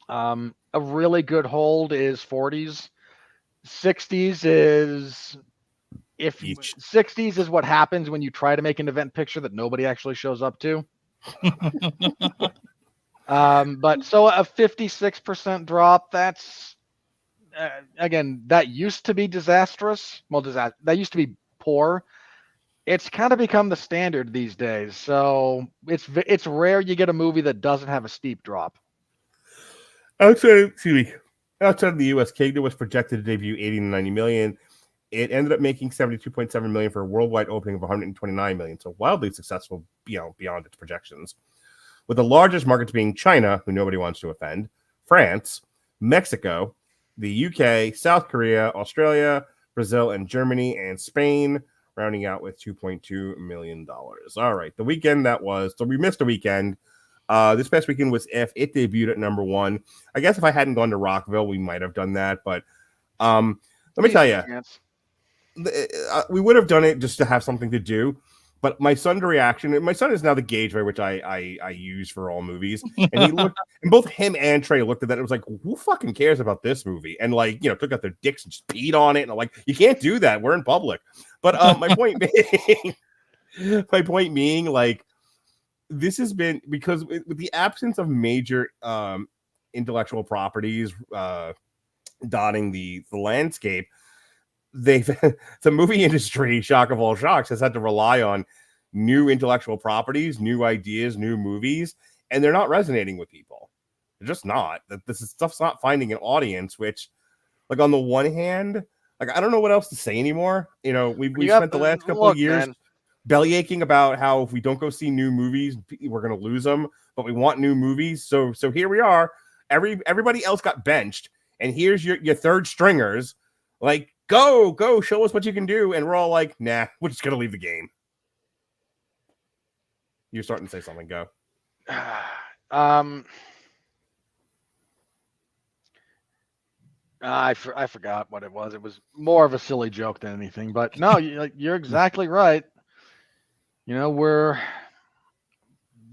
A really good hold is 40s. 60s is Each. 60s is what happens when you try to make an event picture that nobody actually shows up to. But so a 56% drop, that's again, that used to be disastrous. Well, that used to be poor. It's kind of become the standard these days. So it's rare you get a movie that doesn't have a steep drop. Outside of the U.S., Kingdom was projected to debut 80 to 90 million. It ended up making 72.7 million for a worldwide opening of 129 million. So wildly successful, beyond its projections. With the largest markets being China, who nobody wants to offend, France, Mexico, the UK, South Korea, Australia, Brazil, and Germany, and Spain, rounding out with $2.2 million. All right, the weekend that was, so we missed a weekend. This past weekend was If. It debuted at number one. I guess if I hadn't gone to Rockville, we might have done that. But let me tell you, we would have done it just to have something to do. But my son's reaction, my son is now the gauge by which I use for all movies. And he looked, and both him and Trey looked at that. It was like, who fucking cares about this movie? And took out their dicks and just peed on it. And I'm like, you can't do that. We're in public. But my point being, like, this has been because with the absence of major intellectual properties dotting the landscape, the movie industry, shock of all shocks, has had to rely on new intellectual properties, new ideas, new movies, and they're not resonating with people. They're just not. That stuff's not finding an audience, which, like, on the one hand, like, I don't know what else to say anymore. We've spent the last couple of years bellyaching about how if we don't go see new movies, we're going to lose them, but we want new movies. So here we are. Everybody else got benched, and here's your third stringers. Like, go, show us what you can do. And we're all like, nah, we're just going to leave the game. You're starting to say something. Go. I forgot what it was. It was more of a silly joke than anything. But no, you're exactly right. We're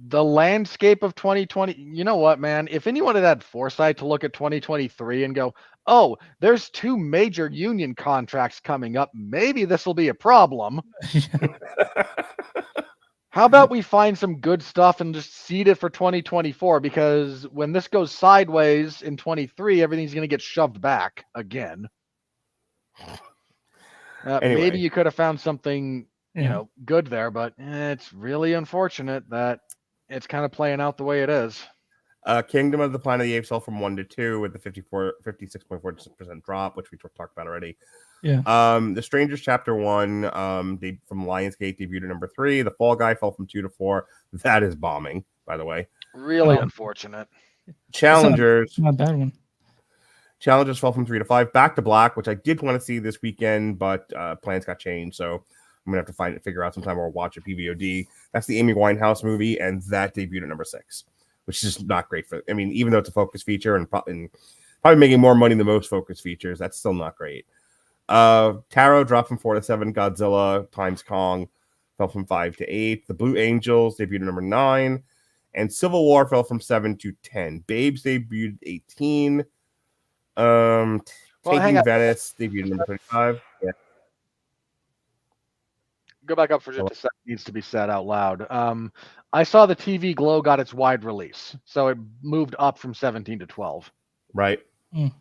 the landscape of 2020. You know what, man? If anyone had foresight to look at 2023 and go, oh, there's two major union contracts coming up, maybe this will be a problem. How about we find some good stuff and just seed it for 2024? Because when this goes sideways in 23, everything's going to get shoved back again. Anyway. Maybe you could have found something, Yeah. good there, but it's really unfortunate that it's kind of playing out the way it is. Kingdom of the Planet of the Apes fell from 1 to 2 with the 56.4% drop, which we talked about already. Yeah. The Strangers Chapter 1, they from Lionsgate debuted at number 3. The Fall Guy fell from 2 to 4. That is bombing, by the way. Really Oh. unfortunate. Challengers. Not a bad one. Challengers fell from 3 to 5. Back to Black, which I did want to see this weekend, but plans got changed, so I'm gonna have to figure out sometime or watch a PVOD. That's the Amy Winehouse movie, and that debuted at number 6, which is not great for. I mean, even though it's a focus feature and probably making more money than most focus features, that's still not great. Taro dropped from 4 to 7. Godzilla times Kong fell from 5 to 8. The Blue Angels debuted at number 9, and Civil War fell from 7 to 10. Babes debuted 18. Taking Venice debuted at number 35. Yeah. Go back up for just a second. Needs to be said out loud. I saw the TV Glow got its wide release, so it moved up from 17 to 12. Right. Mm.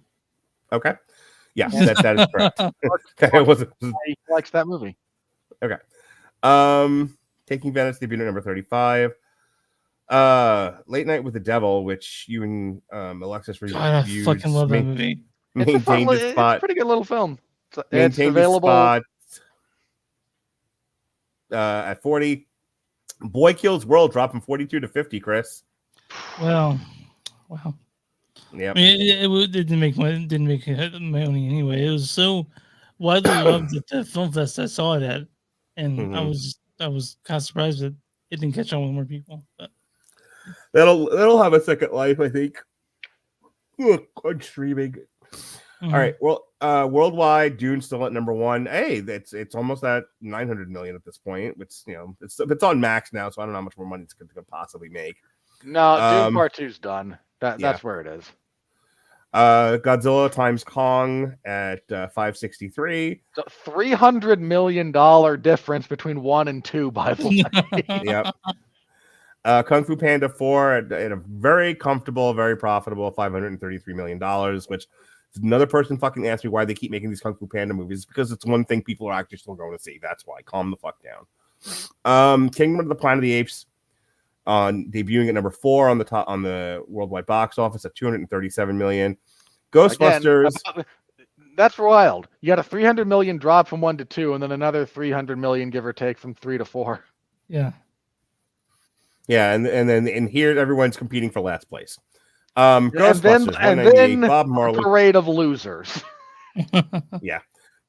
Okay. Yes, that is correct. He likes that movie. Okay. Taking Venice debuted at number 35. Late Night with the Devil, which you and Alexis reviewed. God, I fucking love that movie. Maintained its spot. It's a pretty good little film. It's Maintained available its spot at 40. Boy Kills World dropped from 42 to 50. Chris. Well, wow. Yeah. I mean, it didn't make money anyway. It was so widely loved at the film fest I saw it at, and I was kind of surprised that it didn't catch on with more people. But that'll have a second life, I think. On streaming. Mm-hmm. All right. Well, worldwide, Dune still at number 1. Hey, it's almost at 900 million at this point. It's it's on Max now, so I don't know how much more money it's going to possibly make. No, Dune Part 2's done. That's where it is. Godzilla times Kong at 563. So $300 million difference between 1 and 2, by the way. Yep. Kung Fu Panda 4 at a very comfortable, very profitable $533 million, which another person fucking asked me why they keep making these Kung Fu Panda movies. It's because it's one thing people are actually still going to see. That's why. Calm the fuck down. Kingdom of the Planet of the Apes debuting at number 4 on the worldwide box office at 237 million. Ghostbusters. Again, that's wild. You got a 300 million drop from 1 to 2, and then another 300 million, give or take, from 3 to 4. Yeah. Yeah, and then here everyone's competing for last place. Ghostbusters, and then Bob Marley, parade of losers. Yeah,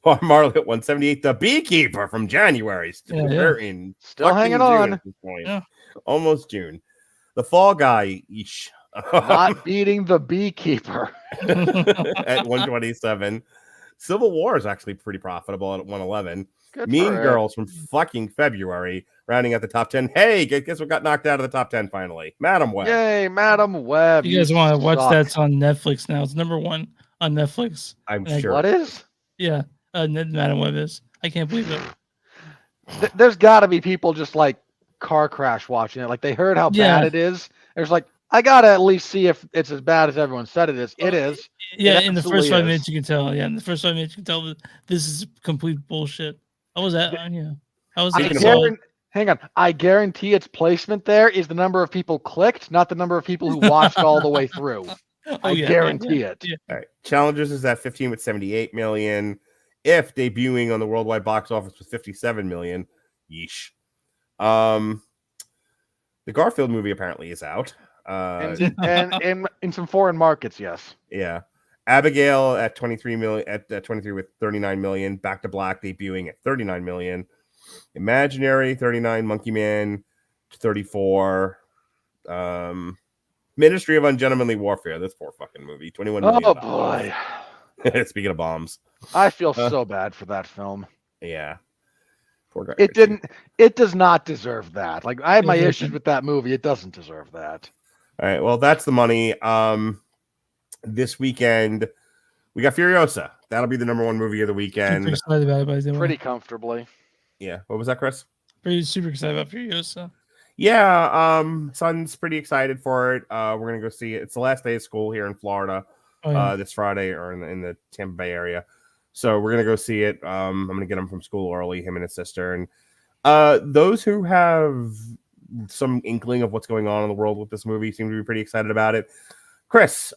Bob Marley at 178. The Beekeeper from January, Still hanging on. At this point. Yeah. Almost June. The Fall Guy, not beating The Beekeeper at 127. Civil War is actually pretty profitable at 111. Mean Girls from fucking February, rounding out the top 10. Hey, guess what got knocked out of the top 10 finally? Madam Web. Yay, Madam Web. You guys want to watch that? It's on Netflix now. It's number 1 on Netflix. I'm sure. What is? Yeah, Madam Web is. I can't believe it. There's got to be people just like car crash watching it. Like they heard how bad it is. There's like, I got to at least see if it's as bad as everyone said it is. It is. Yeah, in the first 5 minutes you can tell. Yeah, in the first 5 minutes you can tell that this is complete bullshit. How was that? Yeah. How was that? Hang on. I guarantee its placement there is the number of people clicked, not the number of people who watched all the way through. I guarantee it. Yeah. All right. Challengers is at 15 with 78 million. If debuting on the worldwide box office with 57 million. Yeesh. The Garfield movie apparently is out. And in some foreign markets, yes. Yeah. Abigail at 23 million at 23 with 39 million. Back to Black debuting at 39 million. Imaginary 39. Monkey Man 34. Ministry of Ungentlemanly Warfare. This poor fucking movie. 21 million. Oh boy. Speaking of bombs, I feel so bad for that film. Yeah. Poor guy. It does not deserve that. Like I have my issues with that movie. It doesn't deserve that. All right. Well, that's the money. This weekend we got Furiosa. That'll be the number 1 movie of the weekend. Super excited about it, pretty comfortably. Yeah. What was that, Chris? Super excited about Furiosa. Yeah, son's pretty excited for it. We're gonna go see it. It's the last day of school here in Florida, Oh, yeah. this Friday, or in the Tampa Bay area. So we're gonna go see it. I'm gonna get him from school early, him and his sister, and those who have some inkling of what's going on in the world with this movie seem to be pretty excited about it. Chris,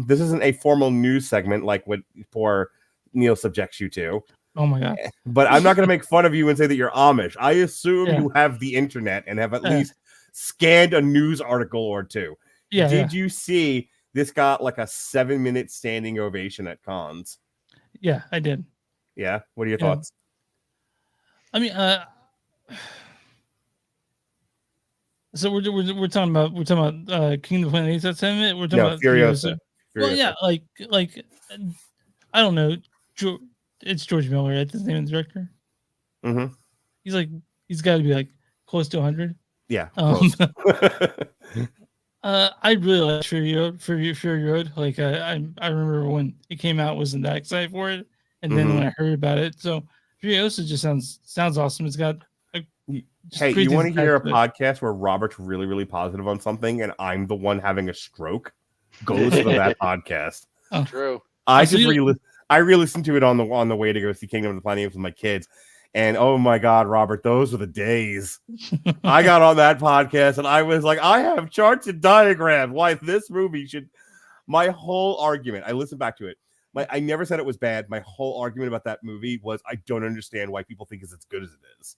this isn't a formal news segment like what poor Neil subjects you to. Oh my god! But I'm not going to make fun of you and say that you're Amish. I assume Yeah. you have the internet and have at least scanned a news article or two. Yeah. Did you see this got like a 7-minute standing ovation at cons? Yeah, I did. Yeah. What are your Yeah. thoughts? I mean, so we're talking about Kingdom of the Planet Apes. That's him. We're talking about Furiosa. Well, yeah, like I don't know. It's George Miller, right? That's the name of the director. Mm-hmm. He's got to be like close to 100. Yeah. I really like Fury Road. Like I remember when it came out, wasn't that excited for it, and then when I heard about it, so Furiosa just sounds awesome. It's got. Hey, you want to hear a podcast where Robert's really, really positive on something, and I'm the one having a stroke? Go listen to that podcast. Oh. True. I re-listened to it on the way to go see Kingdom of the Planet Apes with my kids, and oh my god, Robert, those were the days. I got on that podcast and I was like, I have charts and diagrams why this movie should. My whole argument, I listened back to it. I never said it was bad. My whole argument about that movie was I don't understand why people think it's as good as it is.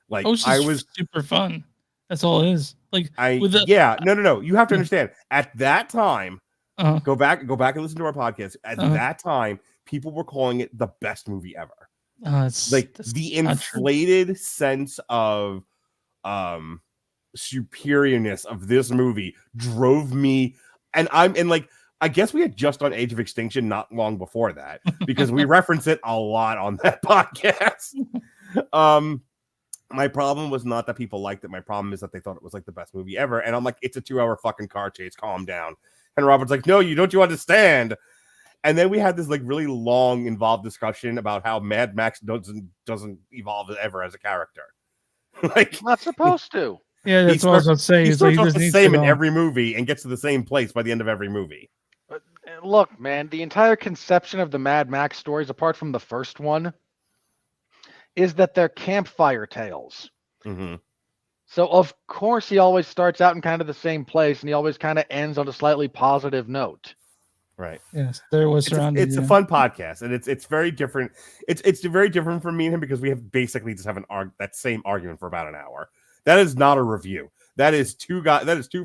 Like I was super fun. That's all it is. Like no. You have to understand at that time. Go back and listen to our podcast. At that time, people were calling it the best movie ever. The inflated sense of superiorness of this movie drove me, and I guess we had just done Age of Extinction not long before that because we reference it a lot on that podcast. My problem was not that people liked it. My problem is that they thought it was like the best movie ever. And I'm like, it's a 2-hour fucking car chase. Calm down. And Robert's like, no, you understand. And then we had this like really long, involved discussion about how Mad Max doesn't evolve ever as a character. Like not supposed to. Yeah, that's what I was about to say. He starts off the same in every movie and gets to the same place by the end of every movie. But look, man, the entire conception of the Mad Max stories, apart from the first one, is that they're campfire tales. Mm-hmm. So, of course, he always starts out in kind of the same place, and he always kind of ends on a slightly positive note. Right. Yes, there was surrounded. It's a fun podcast, and it's very different. It's very different from me and him because we have basically just have that same argument for about an hour. That is not a review. That is two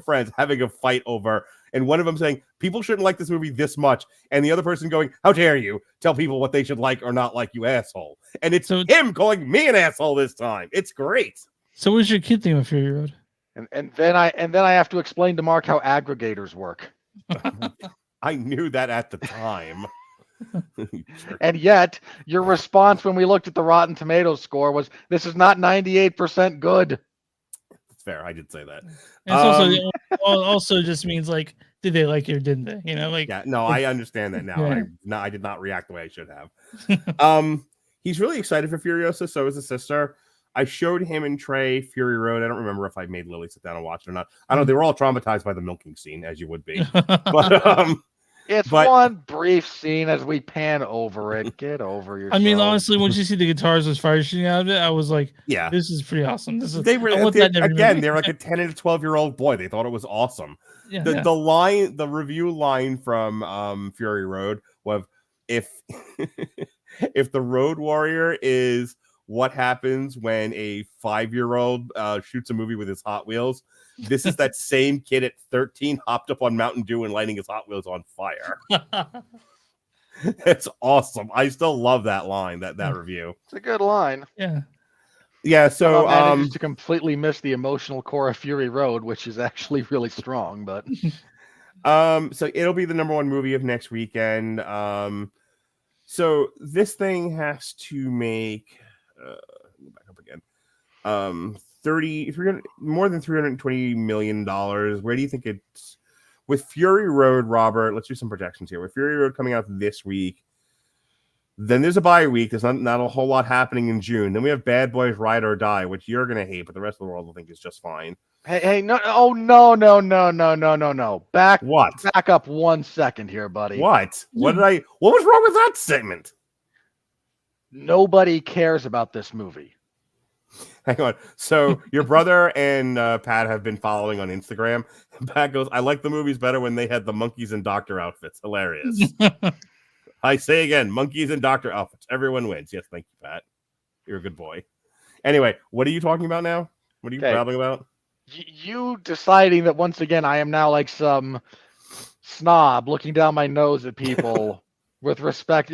friends having a fight over, and one of them saying people shouldn't like this movie this much, and the other person going, "How dare you tell people what they should like or not like, you asshole?" And it's him calling me an asshole this time. It's great. So, what's your kid theme of Fury Road? And then I have to explain to Mark how aggregators work. I knew that at the time. And yet, your response when we looked at the Rotten Tomatoes score was, "This is not 98% good." It's fair. I did say that. It's also just means like, did they like it or didn't they? I understand that now. I did not react the way I should have. He's really excited for Furiosa. So is his sister. I showed him and Trey Fury Road. I don't remember if I made Lily sit down and watch it or not. I don't know. They were all traumatized by the milking scene, as you would be. But one brief scene as we pan over it. Get over yourself. I mean, honestly, once you see the guitars with fire shooting out of it, I was like, "Yeah, this is pretty awesome." They're like a 10 and 12-year-old boy. They thought it was awesome. Yeah, the review line from Fury Road was, if the Road Warrior is what happens when a 5-year-old shoots a movie with his Hot Wheels, this is that same kid at 13 hopped up on Mountain Dew and lighting his Hot Wheels on fire. It's awesome. I still love that line, that review. It's a good line. Yeah. So manages to completely miss the emotional core of Fury Road, which is actually really strong. But so it'll be the number 1 movie of next weekend. So this thing has to make back up again. 300 more than $320 million. Where do you think it's with Fury Road, Robert? Let's do some projections here. With Fury Road coming out this week, then there's a bye week. There's not a whole lot happening in June. Then we have Bad Boys Ride or Die, which you're gonna hate, but the rest of the world will think is just fine. Hey, no, oh no. Back What? up 1 second here, buddy. What? What was wrong with that statement? Nobody cares about this movie. Hang on. So your brother and Pat have been following on Instagram. Pat goes, I like the movies better when they had the monkeys and doctor outfits. Hilarious. I say again, monkeys and doctor outfits. Everyone wins. Yes, thank you, Pat. You're a good boy. Anyway, what are you talking about now? What are you babbling about? You deciding that once again I am now like some snob looking down my nose at people with respect.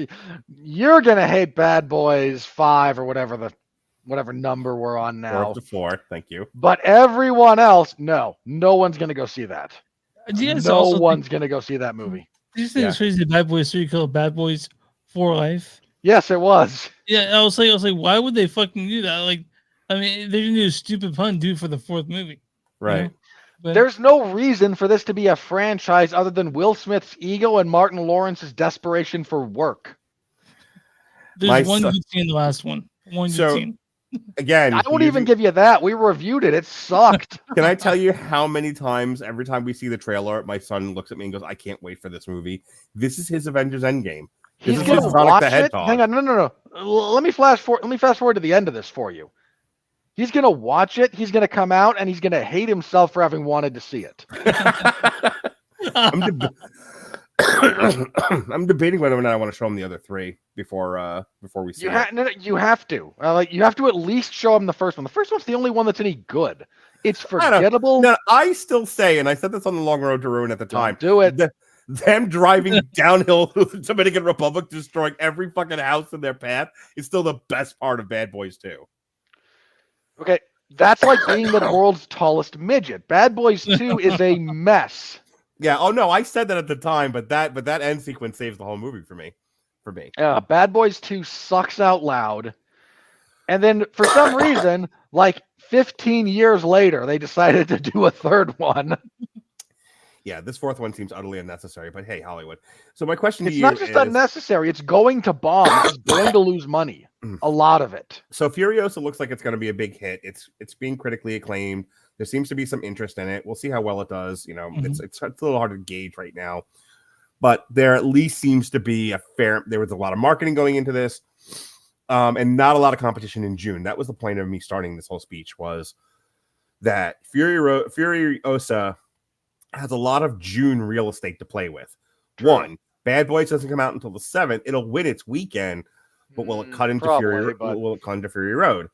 You're gonna hate Bad Boys 5 or whatever number we're on now. 4 up to 4. Thank you. But everyone else, no one's gonna go see that. No one's gonna go see that movie. Did you think it's crazy that Bad Boys 3 called Bad Boys for Life? Yes, it was. Yeah, I was like, why would they fucking do that? Like, I mean, they're gonna do a stupid pun, dude, for the 4th movie. Right. You know? But There's no reason for this to be a franchise other than Will Smith's ego and Martin Lawrence's desperation for work. there's one good scene in the last one. One good scene. Again, I won't even give you that. We reviewed it. It sucked. Can I tell you how many times every time we see the trailer, my son looks at me and goes, I can't wait for this movie. This is his Avengers Endgame. He's going to watch it. Hang on, no. Let me fast forward to the end of this for you. He's going to watch it. He's going to come out and he's going to hate himself for having wanted to see it. I'm debating whether or not I want to show him the other 3 before we see it. You have to. You have to at least show him the first one. The first one's the only one that's any good. It's forgettable. No, I still say, and I said this on the Long Road to Ruin at the time. Do it. Them driving downhill to the Dominican Republic, destroying every fucking house in their path, is still the best part of Bad Boys 2. Okay, that's like being the world's tallest midget. Bad Boys 2 is a mess. Yeah. Oh no, I said that at the time, but that end sequence saves the whole movie for me. Bad Boys 2 sucks out loud. And then for some reason, like 15 years later, they decided to do a 3rd one. Yeah, this 4th one seems utterly unnecessary, but hey, Hollywood. So my question to you is... It's not just unnecessary, it's going to bomb. It's going to lose money. A lot of it. So Furiosa looks like it's going to be a big hit. It's being critically acclaimed. There seems to be some interest in it. We'll see how well it does. You know, it's a little hard to gauge right now. But there at least seems to be there was a lot of marketing going into this. And not a lot of competition in June. That was the point of me starting this whole speech, was that Furiosa has a lot of June real estate to play with. True. 1, Bad Boys doesn't come out until the 7th. It'll win its weekend, but will it cut into Will it cut into Fury Road?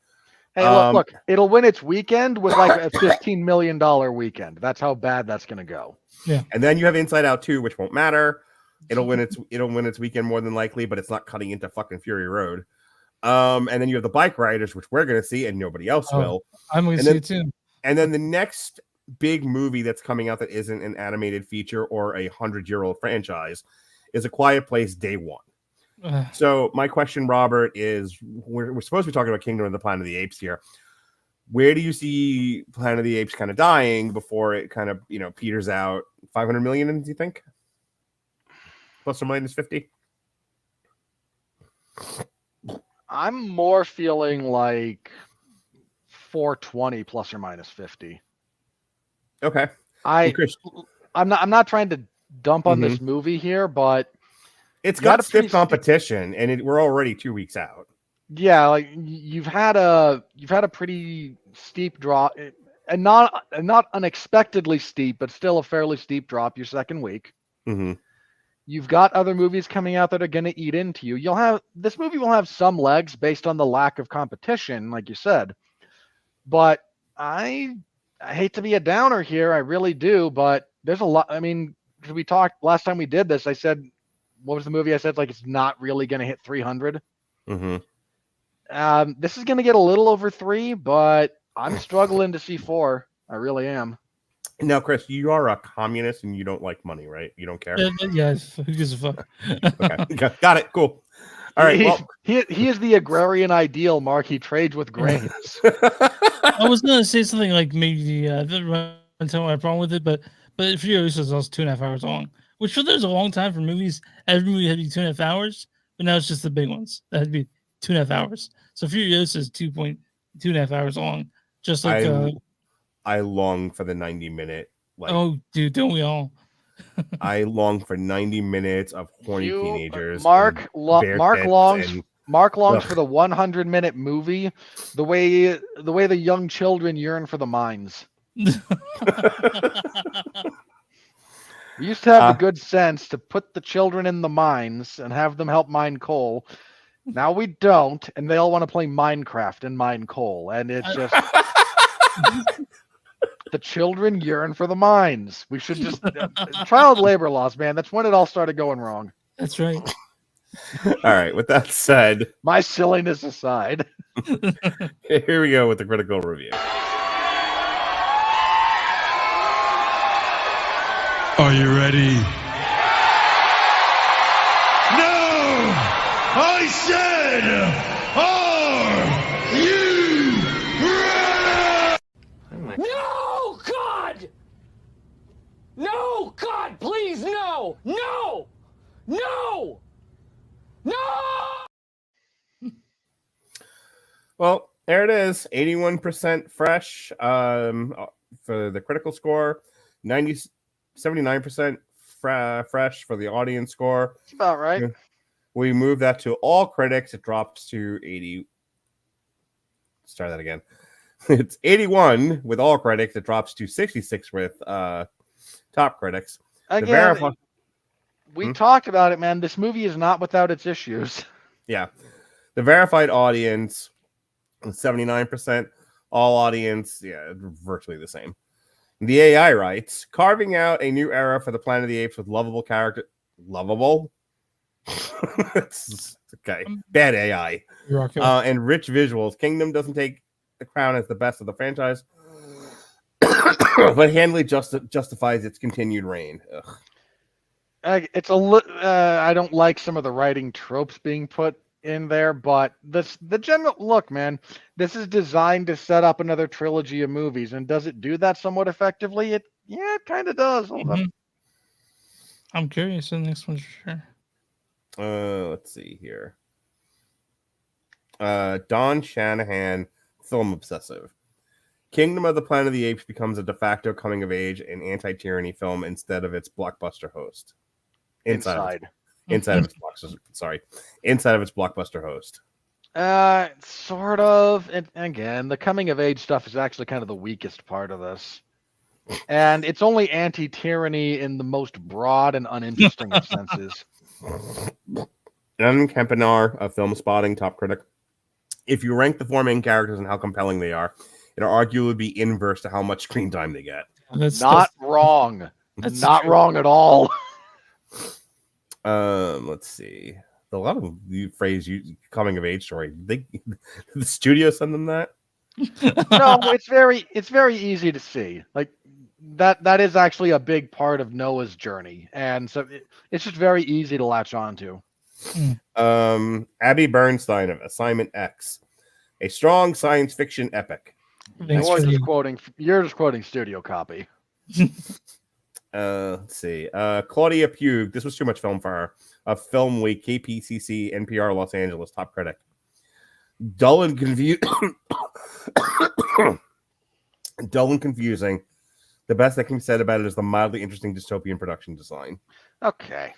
Hey, look, it'll win its weekend with like a $15 million weekend. That's how bad that's going to go. Yeah. And then you have Inside Out 2, which won't matter. It'll win its weekend more than likely, but it's not cutting into fucking Fury Road. And then you have the Bike Riders, which we're going to see and nobody else will. I'm going to see it too. And then the next big movie that's coming out that isn't an animated feature or a 100-year-old franchise is A Quiet Place Day 1. So my question, Robert, is we're supposed to be talking about Kingdom of the Planet of the Apes here. Where do you see Planet of the Apes kind of dying before it kind of, peters out? 500 million, do you think? Plus or minus 50? I'm more feeling like 420 plus or minus 50. Okay. I'm not trying to dump on this movie here, but it's got stiff competition, and we're already 2 weeks out. Yeah, like you've had a pretty steep drop, and not unexpectedly steep, but still a fairly steep drop your second week. Mm-hmm. You've got other movies coming out that are going to eat into you. This movie will have some legs based on the lack of competition, like you said. But I hate to be a downer here, I really do. But there's a lot. I mean, because we talked last time we did this, I said, what was the movie? I said like it's not really going to hit 300. Mm-hmm. This is going to get a little over 3, but I'm struggling to see 4. I really am. Now, Chris, you are a communist and you don't like money, right? You don't care? Yes. Who gives a fuck? Okay. Got it. Cool. All right. He is the agrarian ideal, Mark. He trades with grains. I was going to say something like maybe the tell my problem with it, but Furiosa is also 2.5 hours long, which there's a long time for movies. Every movie had to be 2.5 hours, but now it's just the big ones that had to be 2.5 hours. So Furiosa is 2.5 hours long, just like I long for the 90-minute. Oh, dude, don't we all? I long for 90 minutes of horny teenagers. Mark Mark longs Ugh. for the 100-minute movie, the way the young children yearn for the mines. We used to have the good sense to put the children in the mines and have them help mine coal. Now we don't, and they all want to play Minecraft and mine coal, and it's just the children yearn for the mines. We should just child labor laws, man. That's when it all started going wrong. That's right. All right. With that said, my silliness aside, here we go with the critical review. Are you ready? No! I said, are you ready? No, God! No, God, please, no! No! No! No! Well, there it is. 81% fresh for the critical score. 79% fresh for the audience score. That's about right. We move that to all critics. It drops to 80. Start that again. It's 81 with all critics. It drops to 66 with top critics. Again, we talked about it, man. This movie is not without its issues. Yeah. The verified audience, 79%. All audience, yeah, virtually the same. The AI writes, carving out a new era for the Planet of the Apes with lovable character. Lovable? It's okay. Bad AI. And rich visuals. Kingdom doesn't take the crown as the best of the franchise, but handily justifies its continued reign. It's I don't like some of the writing tropes being put in there, but the general look, man, this is designed to set up another trilogy of movies, and does it do that somewhat effectively? It kind of does. Mm-hmm. I'm curious in the next one for sure. Let's see here. Don Shanahan, film obsessive. Kingdom of the Planet of the Apes becomes a de facto coming of age and anti-tyranny film instead of its blockbuster host. Inside of its blockbuster host. Sort of. And again, the coming of age stuff is actually kind of the weakest part of this. And it's only anti-tyranny in the most broad and uninteresting of senses. Kempenaar of Film Spotting, top critic. If you rank the four main characters and how compelling they are, it'll arguably be inverse to how much screen time they get. That's wrong. That's not wrong at all. Let's see. A lot of the phrase coming of age story. Did the studio send them that? No, it's very easy to see. Like that is actually a big part of Noah's journey, and so it's just very easy to latch onto. Abby Bernstein of Assignment X, a strong science fiction epic. You're just quoting studio copy. Let's see. Claudia Pugh. This was too much film for her. Of Film Week, KPCC, NPR, Los Angeles, top critic. Dull and confusing. The best that can be said about it is the mildly interesting dystopian production design. Okay.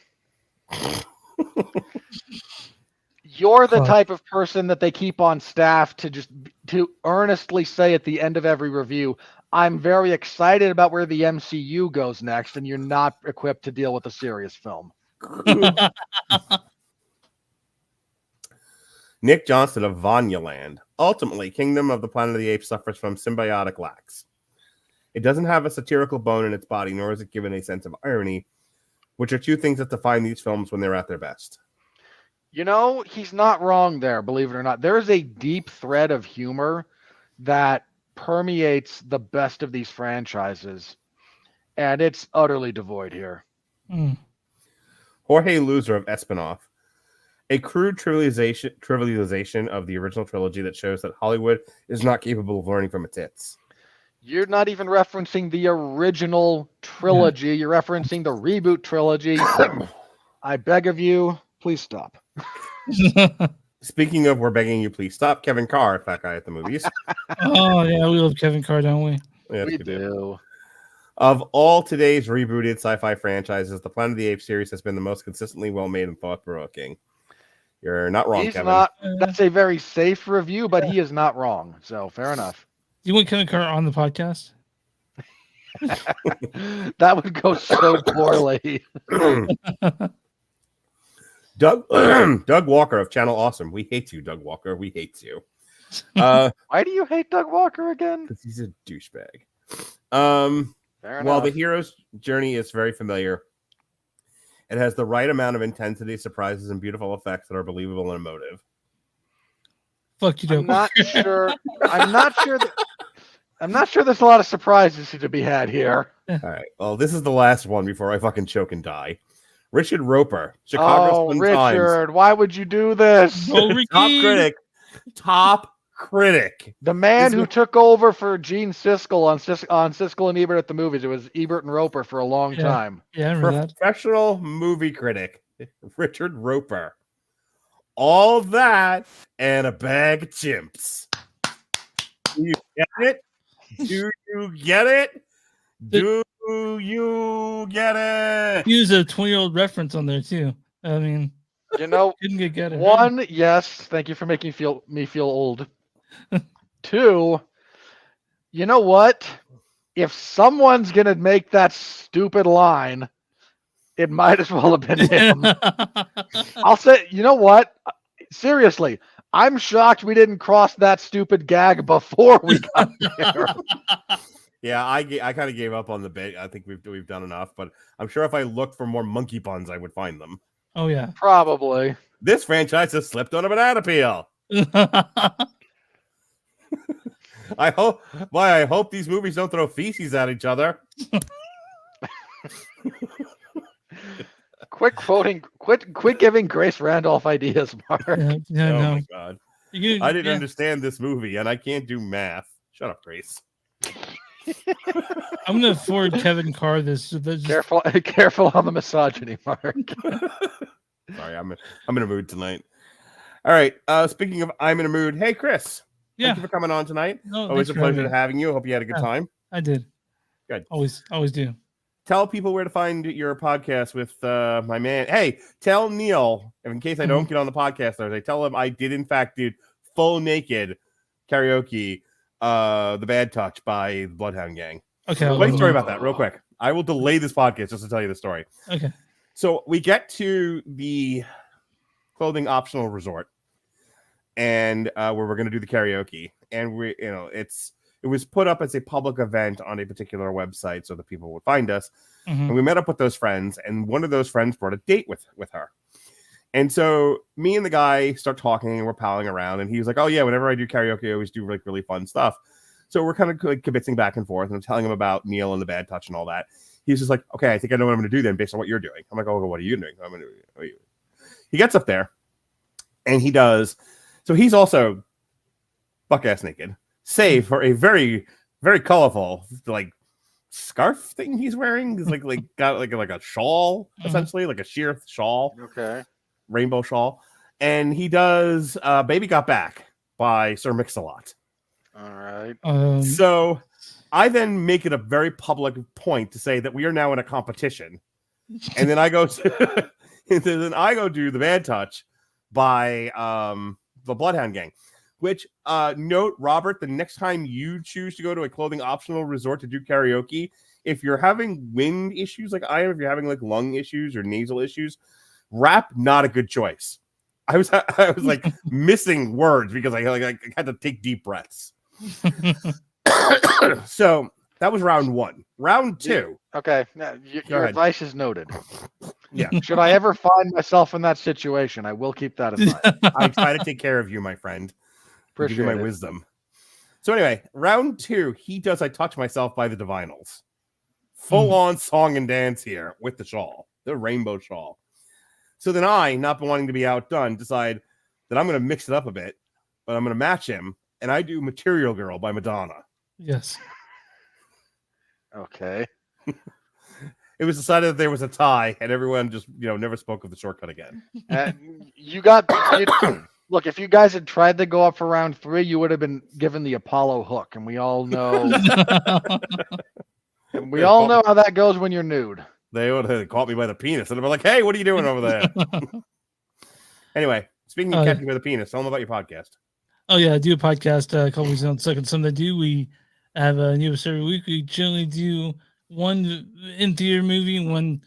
You're the type of person that they keep on staff to earnestly say at the end of every review, I'm very excited about where the MCU goes next, and you're not equipped to deal with a serious film. Nick Johnston of Vanyaland. Ultimately, Kingdom of the Planet of the Apes suffers from symbiotic lacks. It doesn't have a satirical bone in its body, nor is it given a sense of irony, which are two things that define these films when they're at their best. You know, he's not wrong there, believe it or not. There is a deep thread of humor that permeates the best of these franchises, and it's utterly devoid here. Jorge Loser of Espinoff. A crude trivialization of the original trilogy that shows that Hollywood is not capable of learning from its hits. You're not even referencing the original trilogy. You're referencing the reboot trilogy. I beg of you, please stop. Speaking of, we're begging you, please stop. Kevin Carr, that guy at the movies. Oh, yeah, we love Kevin Carr, don't we? Yeah, We do. Of all today's rebooted sci-fi franchises, the Planet of the Apes series has been the most consistently well-made and thought-provoking. You're not wrong, He's Kevin. not. That's a very safe review, but he is not wrong. So fair enough. Do you want Kevin Carter on the podcast? That would go so poorly. Doug Walker of Channel Awesome. We hate you, Doug Walker. We hate you. Why do you hate Doug Walker again? Because he's a douchebag. Fair While the enough. hero's journey is very familiar, it has the right amount of intensity, surprises, and beautiful effects that are believable and emotive. Fuck you, I'm Doug. not sure. I'm not sure. I'm not sure there's a lot of surprises to be had here. All right. Well, this is the last one before I fucking choke and die. Richard Roper, Chicago Sun Times. Richard, why would you do this? Oh, Ricky. Top critic. The man This who was- took over for Gene Siskel on Siskel and Ebert at the movies. It was Ebert and Roper for a long Yeah. time. Yeah, I remember that. Professional movie critic, Richard Roper. All that and a bag of chimps. Do you get it? Do you get it? Do you get it? Use a 20-year-old reference on there too. I mean, You know, couldn't get it. one, yes, thank you for making me feel old. Two, you know what? If someone's gonna make that stupid line, it might as well have been him. I'll say, you know what? Seriously, I'm shocked we didn't cross that stupid gag before we got here. Yeah, I kind of gave up on the bit. I think we've done enough, but I'm sure if I looked for more monkey puns, I would find them. Oh yeah. Probably. This franchise has slipped on a banana peel. I hope these movies don't throw feces at each other. Quit giving Grace Randolph ideas, Mark. Yeah, Oh no. my god. You I didn't yeah. understand this movie and I can't do math. Shut up, Grace. I'm gonna forward Kevin Carr this. Careful on the misogyny, Mark. Sorry, I'm in a mood tonight. All right. Speaking of I'm in a mood, hey Chris. Yeah. Thank you for coming on tonight. No, Always thanks a for having pleasure me. having you. Hope you had a good Yeah. time. I did. Good. Always do. Tell people where to find your podcast with my man. Hey, tell Neil, in case I don't get on the podcast Thursday, tell him I did in fact do full naked karaoke, The Bad Touch by the Bloodhound Gang. Okay. I'll Funny go. story about that, real quick. I will delay this podcast just to tell you the story. Okay. So we get to the clothing optional resort, and where we're going to do the karaoke, and it was put up as a public event on a particular website so that people would find us. Mhm. And we met up with those friends, and one of those friends brought a date with her. And so me and the guy start talking, and we're palling around, and he was like, "Oh yeah, whenever I do karaoke, I always do like really fun stuff." So we're kind of like kibitzing back and forth, and I'm telling him about Neil and the Bad Touch and all that. He's just like, "Okay, I think I know what I'm going to do then, based on what you're doing." I'm like, "Oh, what are you doing?" He gets up there, and he does. So he's also buck-ass naked, save for a very, very colorful like scarf thing he's wearing. He's like got like a shawl, essentially, like a sheer shawl, Okay. rainbow shawl. And he does Baby Got Back by Sir Mix-a-Lot. All right. So I then make it a very public point to say that we are now in a competition. And then I go do The Bad Touch by the Bloodhound Gang. Which note, Robert, the next time you choose to go to a clothing optional resort to do karaoke, if you're having wind issues like I am, if you're having like lung issues or nasal issues, rap not a good choice. I was like missing words because I had to take deep breaths. So that was round one. Round two. Okay. Now, your ahead. advice is noted. Yeah. Should I ever find myself in that situation, I will keep that in mind. I try to take care of you, my friend. Give you Appreciate my it. wisdom. So anyway, round two, he does I Touch Myself by the Divinals. Full on song and dance here with the shawl, the rainbow shawl. So then I, not wanting to be outdone, decide that I'm going to mix it up a bit, but I'm going to match him, and I do Material Girl by Madonna. Yes. Okay. It was decided that there was a tie, and everyone just never spoke of the shortcut again. You got Look, if you guys had tried to go up for round 3, you would have been given the Apollo hook, and we all know. And we all know how that goes when you're nude. They would have caught me by the penis and they'd be like, "Hey, what are you doing over there?" Anyway, speaking of catching me by the penis, tell them about your podcast. Oh yeah, I do a podcast a couple weeks on second Sunday. We have a new episode every week. We generally do one in theater movie and one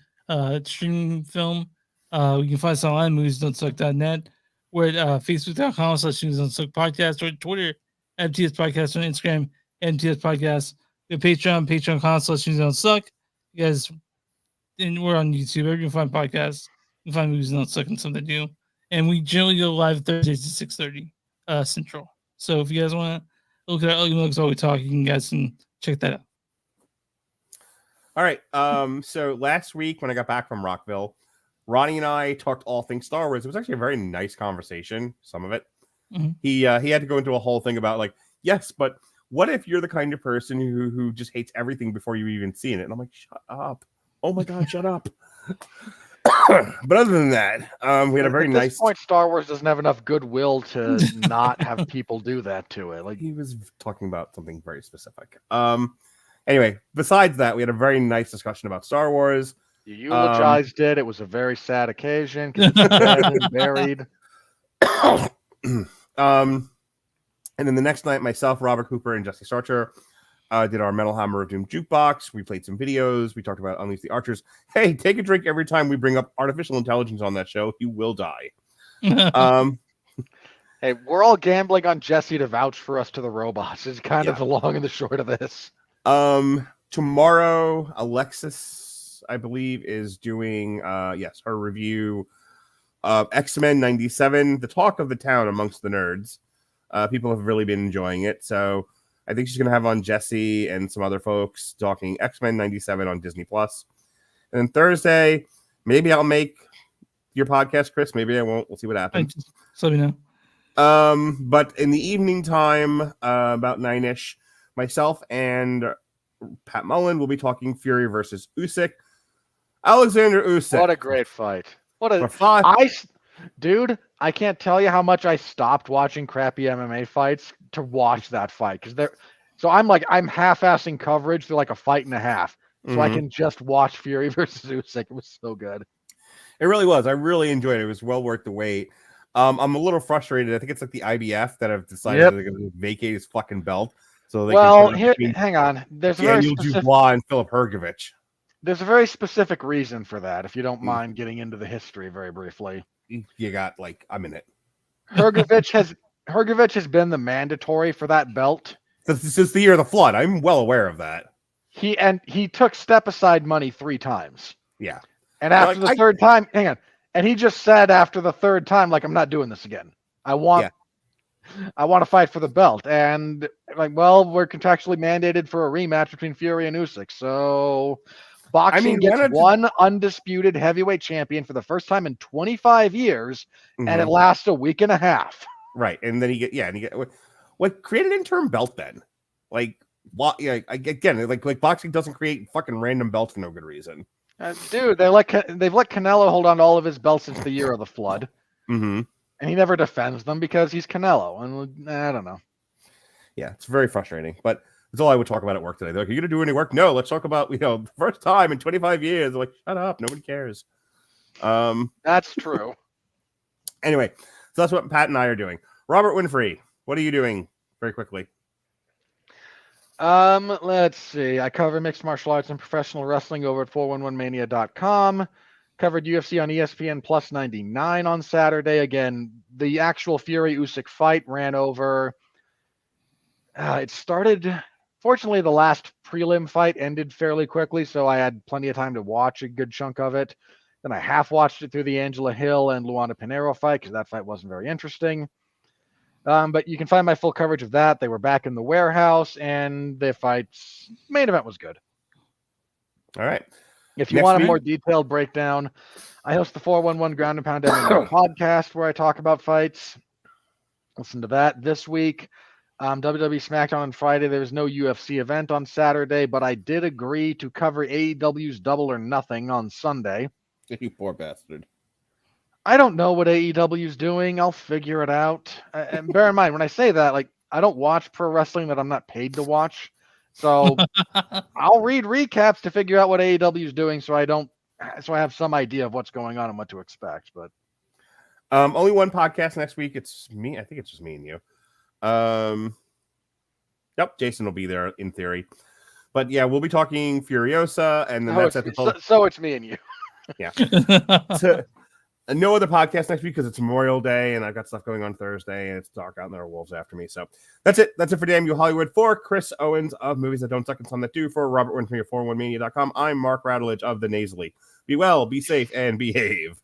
streaming film. You can find us online, moviesdon'tsuck.net. We're at facebook.com/moviesdon'tsuck podcast, or Twitter MTS Podcast, on Instagram MTS Podcast. We have patreon.com/moviesdon'tsuck. You guys, and we're on YouTube. Wherever you can find podcasts, you can find Movies Don't Suck and Something to Do. And we generally go live Thursdays at 6:30 Central. So if you guys want to look at our ugly mugs while we talk, you guys can check that out. All right. So last week when I got back from Rockville, Ronnie and I talked all things Star Wars. It was actually a very nice conversation. Some of it. Mm-hmm. He had to go into a whole thing about like, yes, but what if you're the kind of person who just hates everything before you even seen it? And I'm like, shut up. Oh my God, shut up. But other than that, we had a very At nice this point, Star Wars doesn't have enough goodwill to not have people do that to it. Like, he was talking about something very specific. Anyway, besides that, we had a very nice discussion about Star Wars. you eulogized it. It was a very sad occasion because it's dead and buried. And then the next night, myself, Robert Cooper, and Jesse Starcher did our Metal Hammer of Doom jukebox. We played some videos. We talked about Unleash the Archers. Hey, take a drink every time we bring up artificial intelligence on that show. You will die. Hey, we're all gambling on Jesse to vouch for us to the robots. It's kind of the long and the short of this. Tomorrow, Alexis, I believe, is doing her review of X-Men 97, the talk of the town amongst the nerds. People have really been enjoying it, so I think she's going to have on Jesse and some other folks talking X-Men 97 on Disney+. And then Thursday, maybe I'll make your podcast, Chris. Maybe I won't. We'll see what happens. Just let me know. But in the evening time, about 9-ish, myself and Pat Mullen will be talking Fury versus Usyk. Alexander Usyk. What a great fight. What a fun. Dude, I can't tell you how much I stopped watching crappy MMA fights to watch that fight so I'm half-assing coverage for like a fight and a half so I can just watch Fury versus Usyk. It was so good. It really was. I really enjoyed it. It was well worth the wait. I'm a little frustrated. I think it's like the IBF that have decided that they're going to vacate his fucking belt. So they hang on. There's Daniel Dubois and Philip Hergovich. There's a very specific reason for that. If you don't mind getting into the history very briefly, you got I'm in it. Hergovich has been the mandatory for that belt since the year of the flood. I'm well aware of that. He took step aside money 3 times. Yeah. And after the third time, hang on. And he just said after the third time, I'm not doing this again. I want to fight for the belt. And we're contractually mandated for a rematch between Fury and Usyk. So boxing gets one undisputed heavyweight champion for the first time in 25 years, and it lasts a week and a half. Right. And then create an interim belt then. Boxing doesn't create fucking random belts for no good reason. Dude, they've let Canelo hold on to all of his belts since the year of the flood. Mm-hmm. And he never defends them because he's Canelo. And I don't know. Yeah, it's very frustrating. But that's all I would talk about at work today. They're like, are you going to do any work? No, let's talk about, the first time in 25 years. They're like, shut up. Nobody cares. That's true. Anyway, so that's what Pat and I are doing. Robert Winfree, what are you doing? Very quickly. Let's see. I cover mixed martial arts and professional wrestling over at 411mania.com. Covered UFC on ESPN Plus 99 on Saturday. Again, the actual Fury Usyk fight ran over. It started. Fortunately, the last prelim fight ended fairly quickly, so I had plenty of time to watch a good chunk of it. Then I half watched it through the Angela Hill and Luana Pinheiro fight because that fight wasn't very interesting. But you can find my full coverage of that. They were back in the warehouse, and the fight's main event was good. All right. If you want a more detailed breakdown, I host the 411 Ground and Pound MMA podcast where I talk about fights. Listen to that this week. WWE SmackDown on Friday. There was no UFC event on Saturday, but I did agree to cover AEW's Double or Nothing on Sunday. You poor bastard. I don't know what AEW's doing. I'll figure it out. And bear in mind, when I say that, like, I don't watch pro wrestling that I'm not paid to watch. So I'll read recaps to figure out what AEW's doing, so I have some idea of what's going on and what to expect. But only one podcast next week. It's me. I think it's just me and you. Yep, Jason will be there in theory. But yeah, we'll be talking Furiosa, and then that's at the so it's me and you. Yeah. No other podcast next week because it's Memorial Day and I've got stuff going on Thursday and it's dark out and there are wolves after me. So that's it. That's it for Damn You Hollywood. For Chris Owens of Movies That Don't Suck and Some That Do, for Robert Winfree of 411mania.com, I'm Mark Radulich of The Nasally. Be well, be safe, and behave.